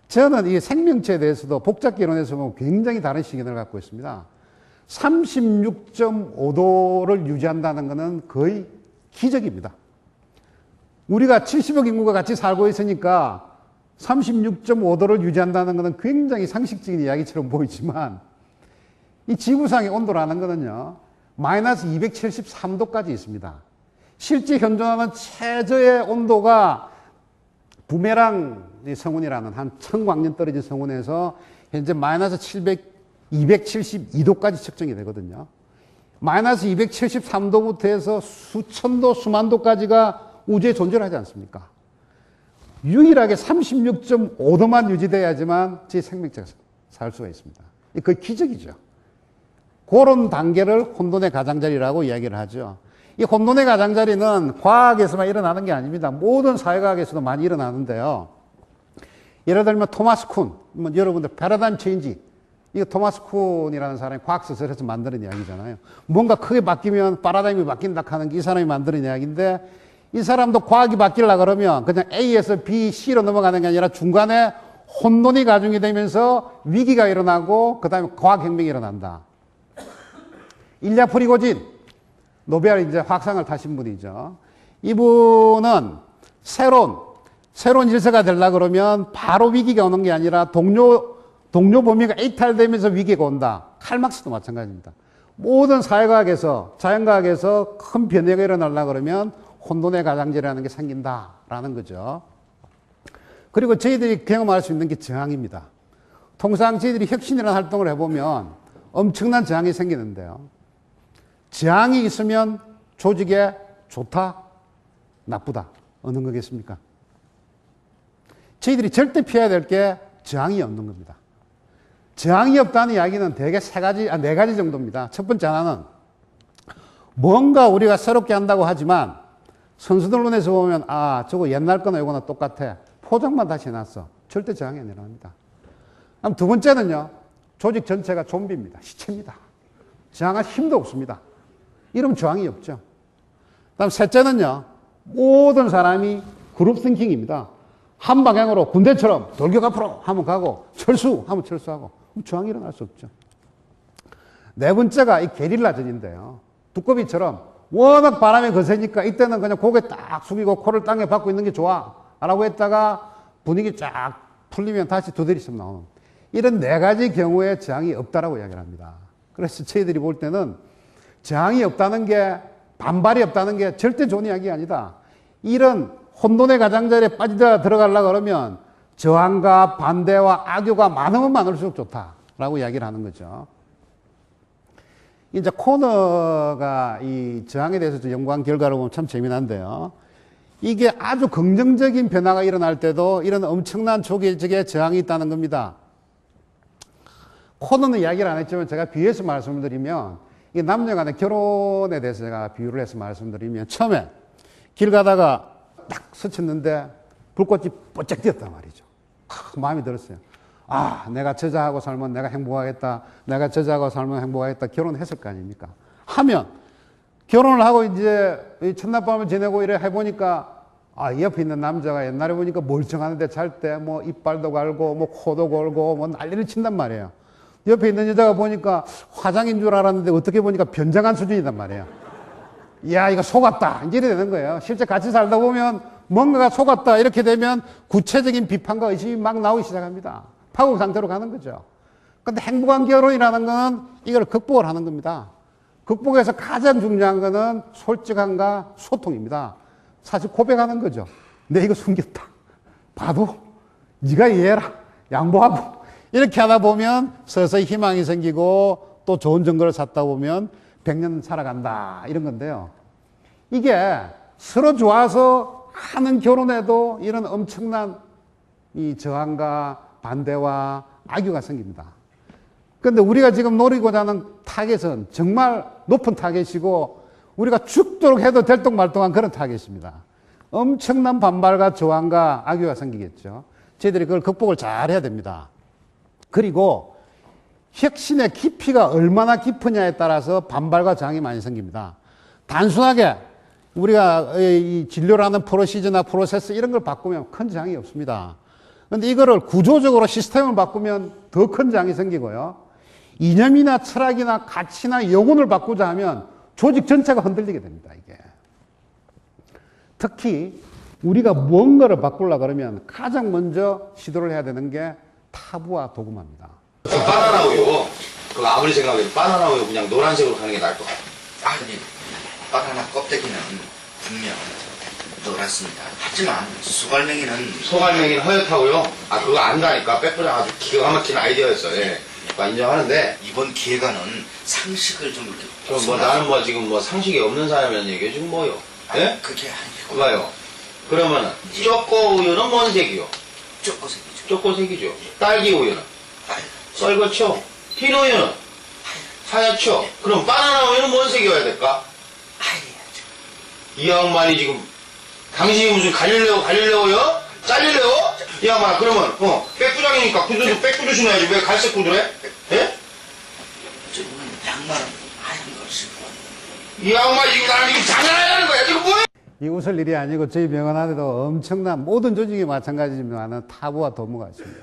저는 이 생명체에 대해서도 복잡기론에서 보면 굉장히 다른 시견을 갖고 있습니다. 36.5도를 유지한다는 것은 거의 기적입니다. 우리가 70억 인구가 같이 살고 있으니까 36.5도를 유지한다는 것은 굉장히 상식적인 이야기처럼 보이지만 이 지구상의 온도라는 것은요, 마이너스 273도까지 있습니다. 실제 현존하는 최저의 온도가 부메랑 성운이라는 한 1000광년 떨어진 성운에서 현재 마이너스 272도까지 측정이 되거든요. 마이너스 273도부터 해서 수천도, 수만도까지가 우주에 존재를 하지 않습니까? 유일하게 36.5도만 유지돼야지만 제 생명체가 살 수가 있습니다. 그게 기적이죠. 그런 단계를 혼돈의 가장자리라고 이야기를 하죠. 이 혼돈의 가장자리는 과학에서만 일어나는 게 아닙니다. 모든 사회과학에서도 많이 일어나는데요. 예를 들면 토마스 쿤, 여러분들 패러다임 체인지, 이거 토마스 쿤이라는 사람이 과학서술에서 만드는 이야기잖아요. 뭔가 크게 바뀌면 파라다임이 바뀐다 하는 게 이 사람이 만드는 이야기인데, 이 사람도 과학이 바뀌려고 그러면 그냥 A에서 B, C로 넘어가는 게 아니라 중간에 혼돈이 가중이 되면서 위기가 일어나고 그 다음에 과학혁명이 일어난다. 일리아 프리고진, 노벨 이제 화학상을 타신 분이죠. 이분은 새로운 질서가 되려고 그러면 바로 위기가 오는 게 아니라 동료 범위가 이탈되면서 위기가 온다. 칼 막스도 마찬가지입니다. 모든 사회과학에서, 자연과학에서 큰 변화가 일어나려고 그러면 혼돈의 가장자리라는 게 생긴다라는 거죠. 그리고 저희들이 경험할 수 있는 게 저항입니다. 통상 저희들이 혁신이라는 활동을 해보면 엄청난 저항이 생기는데요. 저항이 있으면 조직에 좋다, 나쁘다, 어느 거겠습니까? 저희들이 절대 피해야 될 게 저항이 없는 겁니다. 저항이 없다는 이야기는 대개 네 가지 정도입니다. 첫 번째 하나는 뭔가 우리가 새롭게 한다고 하지만 선수들론에서 보면 저거 옛날 거나 이거나 똑같아. 포장만 다시 해놨어. 절대 저항이 안 일어납니다. 두 번째는요. 조직 전체가 좀비입니다. 시체입니다. 저항할 힘도 없습니다. 이러면 저항이 없죠. 다음 셋째는요. 모든 사람이 그룹 싱킹입니다. 한 방향으로 군대처럼 돌격 앞으로 하면 가고 철수하면 철수하고 저항이 일어날 수 없죠. 네 번째가 이 게릴라전인데요. 두꺼비처럼 워낙 바람이 거세니까 이때는 그냥 고개 딱 숙이고 코를 땅에 박고 있는 게 좋아 라고 했다가 분위기 쫙 풀리면 다시 두드리시면 나오는 이런 네 가지 경우에 저항이 없다라고 이야기를 합니다. 그래서 저희들이 볼 때는 저항이 없다는 게, 반발이 없다는 게 절대 좋은 이야기가 아니다. 이런 혼돈의 가장자리에 들어가려고 그러면 저항과 반대와 악유가 많으면 많을수록 좋다라고 이야기를 하는 거죠. 이제 코너가 이 저항에 대해서 연구한 결과를 보면 참 재미난데요. 이게 아주 긍정적인 변화가 일어날 때도 이런 엄청난 조직의 저항이 있다는 겁니다. 코너는 이야기를 안 했지만 제가 비유해서 말씀을 드리면 이 남녀 간의 결혼에 대해서 제가 비유를 해서 말씀드리면 처음에 길 가다가 딱 스쳤는데 불꽃이 번쩍 띄었단 말이죠. 마음이 들었어요. 내가 저자하고 살면 내가 행복하겠다. 내가 저자하고 살면 행복하겠다. 결혼했을 거 아닙니까? 하면 결혼을 하고 이제 첫날밤을 지내고 이래 해보니까 이 옆에 있는 남자가 옛날에 보니까 멀쩡한데 잘 때 뭐 이빨도 갈고 뭐 코도 골고 뭐 난리를 친단 말이에요. 옆에 있는 여자가 보니까 화장인 줄 알았는데 어떻게 보니까 변장한 수준이단 말이에요. 이야, 이거 속았다. 이래 되는 거예요. 실제 같이 살다 보면 뭔가가 속았다. 이렇게 되면 구체적인 비판과 의심이 막 나오기 시작합니다. 파국 상태로 가는 거죠. 근데 행복한 결혼이라는 건 이걸 극복을 하는 겁니다. 극복해서 가장 중요한 거는 솔직함과 소통입니다. 사실 고백하는 거죠. 내 이거 숨겼다. 봐도 네가 이해해라. 양보하고. 이렇게 하다 보면 서서히 희망이 생기고 또 좋은 증거를 찾다 보면 100년 살아간다. 이런 건데요. 이게 서로 좋아서 하는 결혼에도 이런 엄청난 이 저항과 반대와 악유가 생깁니다. 그런데 우리가 지금 노리고자 하는 타겟은 정말 높은 타겟이고 우리가 죽도록 해도 될똥말똥한 그런 타겟입니다. 엄청난 반발과 저항과 악유가 생기겠죠. 저희들이 그걸 극복을 잘 해야 됩니다. 그리고 혁신의 깊이가 얼마나 깊으냐에 따라서 반발과 저항이 많이 생깁니다. 단순하게 우리가 이 진료를 하는 프로시저나 프로세스 이런 걸 바꾸면 큰 장이 없습니다. 그런데 이거를 구조적으로 시스템을 바꾸면 더 큰 장이 생기고요. 이념이나 철학이나 가치나 여군을 바꾸자 하면 조직 전체가 흔들리게 됩니다, 이게. 특히 우리가 무언가를 바꾸려고 그러면 가장 먼저 시도를 해야 되는 게 타부와 도구마입니다. 바나나 우유, 그 아무리 생각해도 바나나 우유 그냥 노란색으로 가는 게 나을 것 같아요. 아니, 바나나 껍데기는 분명 노랗습니다. 하지만 수갈맹이는 소갈맹이는 허옇다고요? 아, 그거 안다니까. 빼뿌려 아주 기가 막힌 아이디어였어. 예. 그거 인정하는데. 이번 기획안은 상식을 좀 이렇게 그럼 뭐 나는 뭐 지금 뭐 상식이 없는 사람이라는 얘기예요? 지금 뭐요? 예? 그게 아니고 봐요. 그러면은 초코 우유는 뭔 색이요? 쪼꼬색이죠. 초코색이죠. 딸기 우유는 썰거죠. 흰 우유는 하얗죠. 그럼 바나나 우유는 뭔 색이어야 될까? 하얘야죠. 이 양반이 지금 당신이 무슨 갈릴레오요? 잘릴레오? 이 양반아 그러면 백구장이니까 구두도 백구두 신어야지 왜 갈색 구두래? 예? 저는 양말은 하얀 걸 신고 이 양반 지금 나랑 지금 장난하는 거야 지금 뭐야? 이 웃을 일이 아니고 저희 병원 안에도 엄청난 모든 조직이 마찬가지지만 타부와 도무가 있습니다.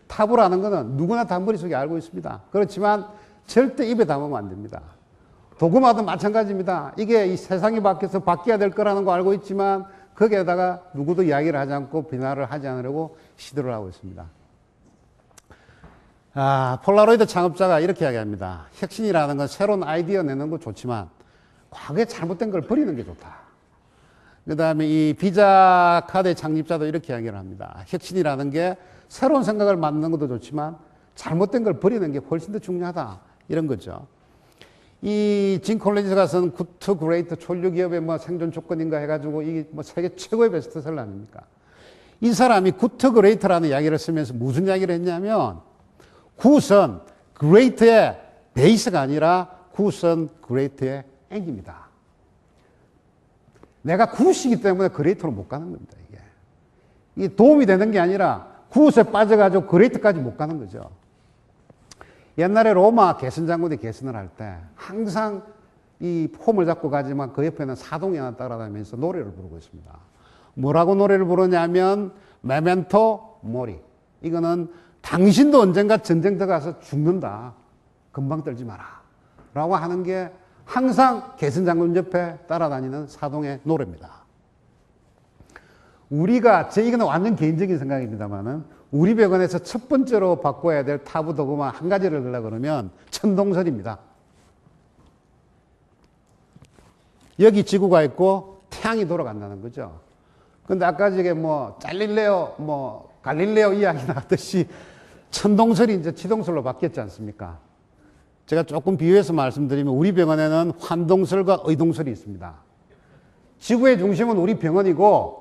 타부라는 것은 누구나 다 머릿속에 알고 있습니다. 그렇지만 절대 입에 담으면 안 됩니다. 도구마도 마찬가지입니다. 이게 이 세상이 바뀌어서 바뀌어야 될 거라는 거 알고 있지만 거기에다가 누구도 이야기를 하지 않고 비난을 하지 않으려고 시도를 하고 있습니다. 폴라로이드 창업자가 이렇게 이야기합니다. 혁신이라는 건 새로운 아이디어 내는 거 좋지만 과거에 잘못된 걸 버리는 게 좋다. 그 다음에 이 비자 카드의 창립자도 이렇게 이야기를 합니다. 혁신이라는 게 새로운 생각을 만드는 것도 좋지만 잘못된 걸 버리는 게 훨씬 더 중요하다. 이런 거죠. 이 진 콜린즈가 쓴 굿 투 그레이트 촌류 기업의 뭐 생존 조건인가 해가지고 이게 뭐 세계 최고의 베스트셀러 아닙니까? 이 사람이 굿 투 그레이트라는 이야기를 쓰면서 무슨 이야기를 했냐면 굿은 그레이트의 베이스가 아니라 굿은 그레이트의 엔입니다. 내가 굿이기 때문에 그레이트로 못 가는 겁니다, 이게. 이게 도움이 되는 게 아니라 굿에 빠져가지고 그레이트까지 못 가는 거죠. 옛날에 로마 개선 장군이 개선을 할 때 항상 이 폼을 잡고 가지만 그 옆에는 사동이 하나 따라다니면서 노래를 부르고 있습니다. 뭐라고 노래를 부르냐면 메멘토 모리. 이거는 당신도 언젠가 전쟁 들어가서 죽는다. 금방 떨지 마라. 라고 하는 게 항상 개선 장군 옆에 따라다니는 사동의 노래입니다. 우리가, 이거는 완전 개인적인 생각입니다만은 우리 병원에서 첫 번째로 바꿔야 될 타부 도구만 한 가지를 하려고 그러면 천동설입니다. 여기 지구가 있고 태양이 돌아간다는 거죠. 근데 아까 저게 뭐 갈릴레오 이야기 나왔듯이 천동설이 이제 지동설로 바뀌었지 않습니까? 제가 조금 비유해서 말씀드리면 우리 병원에는 환동설과 의동설이 있습니다. 지구의 중심은 우리 병원이고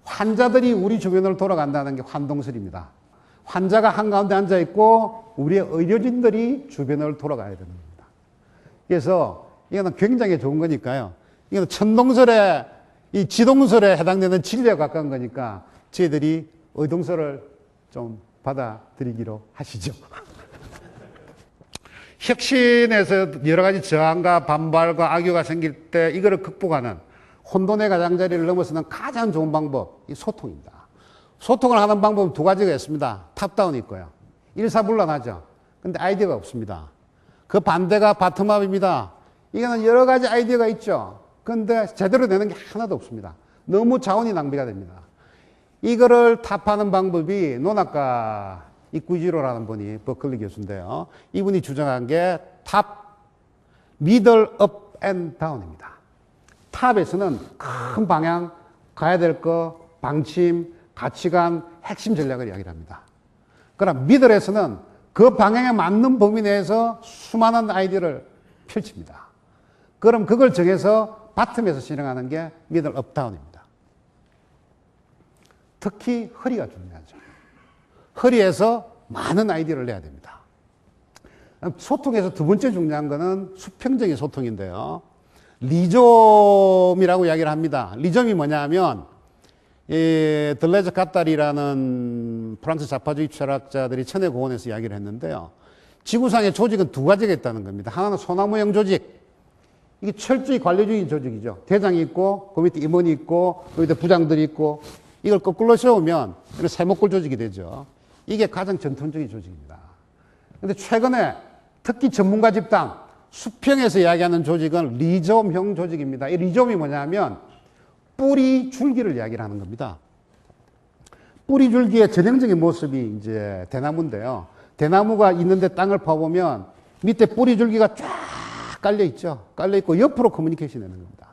환자들이 우리 주변을 돌아간다는 게 환동설입니다. 환자가 한가운데 앉아 있고 우리의 의료진들이 주변을 돌아가야 되는 겁니다. 그래서 이거는 굉장히 좋은 거니까요. 이거는 천동설에, 이 지동설에 해당되는 진리에 가까운 거니까 저희들이 의동설을 좀 받아들이기로 하시죠. 혁신에서 여러 가지 저항과 반발과 악유가 생길 때 이거를 극복하는 혼돈의 가장자리를 넘어서는 가장 좋은 방법, 이 소통입니다. 소통을 하는 방법은 두 가지가 있습니다. 탑다운이 있고요. 일사불란하죠. 근데 아이디어가 없습니다. 그 반대가 바텀업입니다. 이거는 여러 가지 아이디어가 있죠. 근데 제대로 되는 게 하나도 없습니다. 너무 자원이 낭비가 됩니다. 이거를 탑하는 방법이 논학과 이쿠지로라는 분이 버클리 교수인데요. 이분이 주장한 게 탑, 미들, 업, 앤 다운입니다. 탑에서는 큰 방향, 가야 될 거, 방침, 가치관, 핵심 전략을 이야기를 합니다. 그럼 미들에서는 그 방향에 맞는 범위 내에서 수많은 아이디어를 펼칩니다. 그럼 그걸 정해서 바텀에서 실행하는 게 미들, 업, 다운입니다. 특히 허리가 중요하죠. 허리에서 많은 아이디어를 내야 됩니다. 소통에서 두 번째 중요한 거는 수평적인 소통인데요. 리점이라고 이야기를 합니다. 리점이 뭐냐면 들레즈 카타리라는 프랑스 좌파주의 철학자들이 천혜고원에서 이야기를 했는데요. 지구상의 조직은 두 가지가 있다는 겁니다. 하나는 소나무형 조직. 이게 철저히 관료주의 조직이죠. 대장이 있고, 그 밑에 임원이 있고, 그 밑에 부장들이 있고, 이걸 거꾸로 세우면 이런 세목골 조직이 되죠. 이게 가장 전통적인 조직입니다. 근데 최근에 특히 전문가 집단, 수평에서 이야기하는 조직은 리좀형 조직입니다. 이 리좀이 뭐냐면 뿌리 줄기를 이야기를 하는 겁니다. 뿌리 줄기의 전형적인 모습이 이제 대나무인데요. 대나무가 있는데 땅을 파보면 밑에 뿌리 줄기가 쫙 깔려 있죠. 깔려 있고 옆으로 커뮤니케이션 하는 겁니다.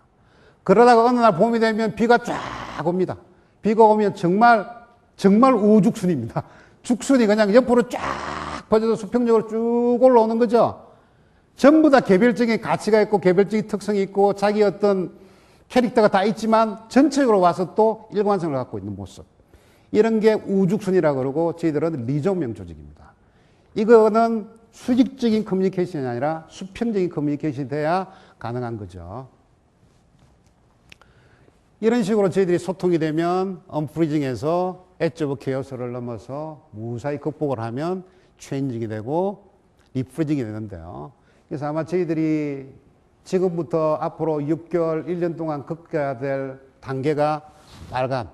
그러다가 어느 날 봄이 되면 비가 쫙 옵니다. 비가 오면 정말 우죽순입니다. 죽순이 그냥 옆으로 쫙 퍼져서 수평적으로 쭉 올라오는 거죠. 전부 다 개별적인 가치가 있고 개별적인 특성이 있고 자기 어떤 캐릭터가 다 있지만 전체적으로 와서 또 일관성을 갖고 있는 모습. 이런 게 우죽순이라고 그러고 저희들은 리좀형 조직입니다. 이거는 수직적인 커뮤니케이션이 아니라 수평적인 커뮤니케이션이 돼야 가능한 거죠. 이런 식으로 저희들이 소통이 되면 언프리징에서 엣지 오브 케어스를 넘어서 무사히 극복을 하면 체인징이 되고 리프리징이 되는데요. 그래서 아마 저희들이 지금부터 앞으로 6개월, 1년 동안 겪어야 될 단계가 빨간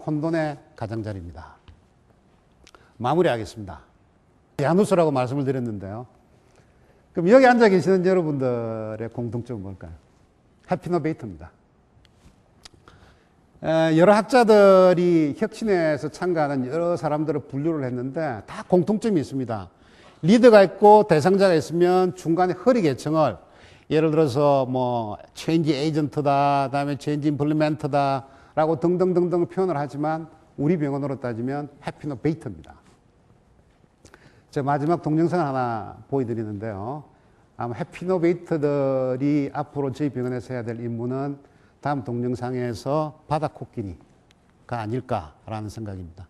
혼돈의 가장자리입니다. 마무리하겠습니다. 야누스라고 말씀을 드렸는데요. 그럼 여기 앉아 계시는 여러분들의 공통점은 뭘까요? 해피노베이터입니다. 여러 학자들이 혁신에서 참가하는 여러 사람들을 분류를 했는데 다 공통점이 있습니다. 리더가 있고 대상자가 있으면 중간에 허리 계층을 예를 들어서 뭐 체인지 에이전트다, 그다음에 체인지 임플리멘터다라고 등등등등 표현을 하지만 우리 병원으로 따지면 해피노베이터입니다. 제 마지막 동영상 하나 보여드리는데요. 아마 해피노베이터들이 앞으로 저희 병원에서 해야 될 임무는 다음 동영상에서 바다코끼리가 아닐까라는 생각입니다.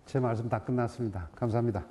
제 말씀 다 끝났습니다. 감사합니다.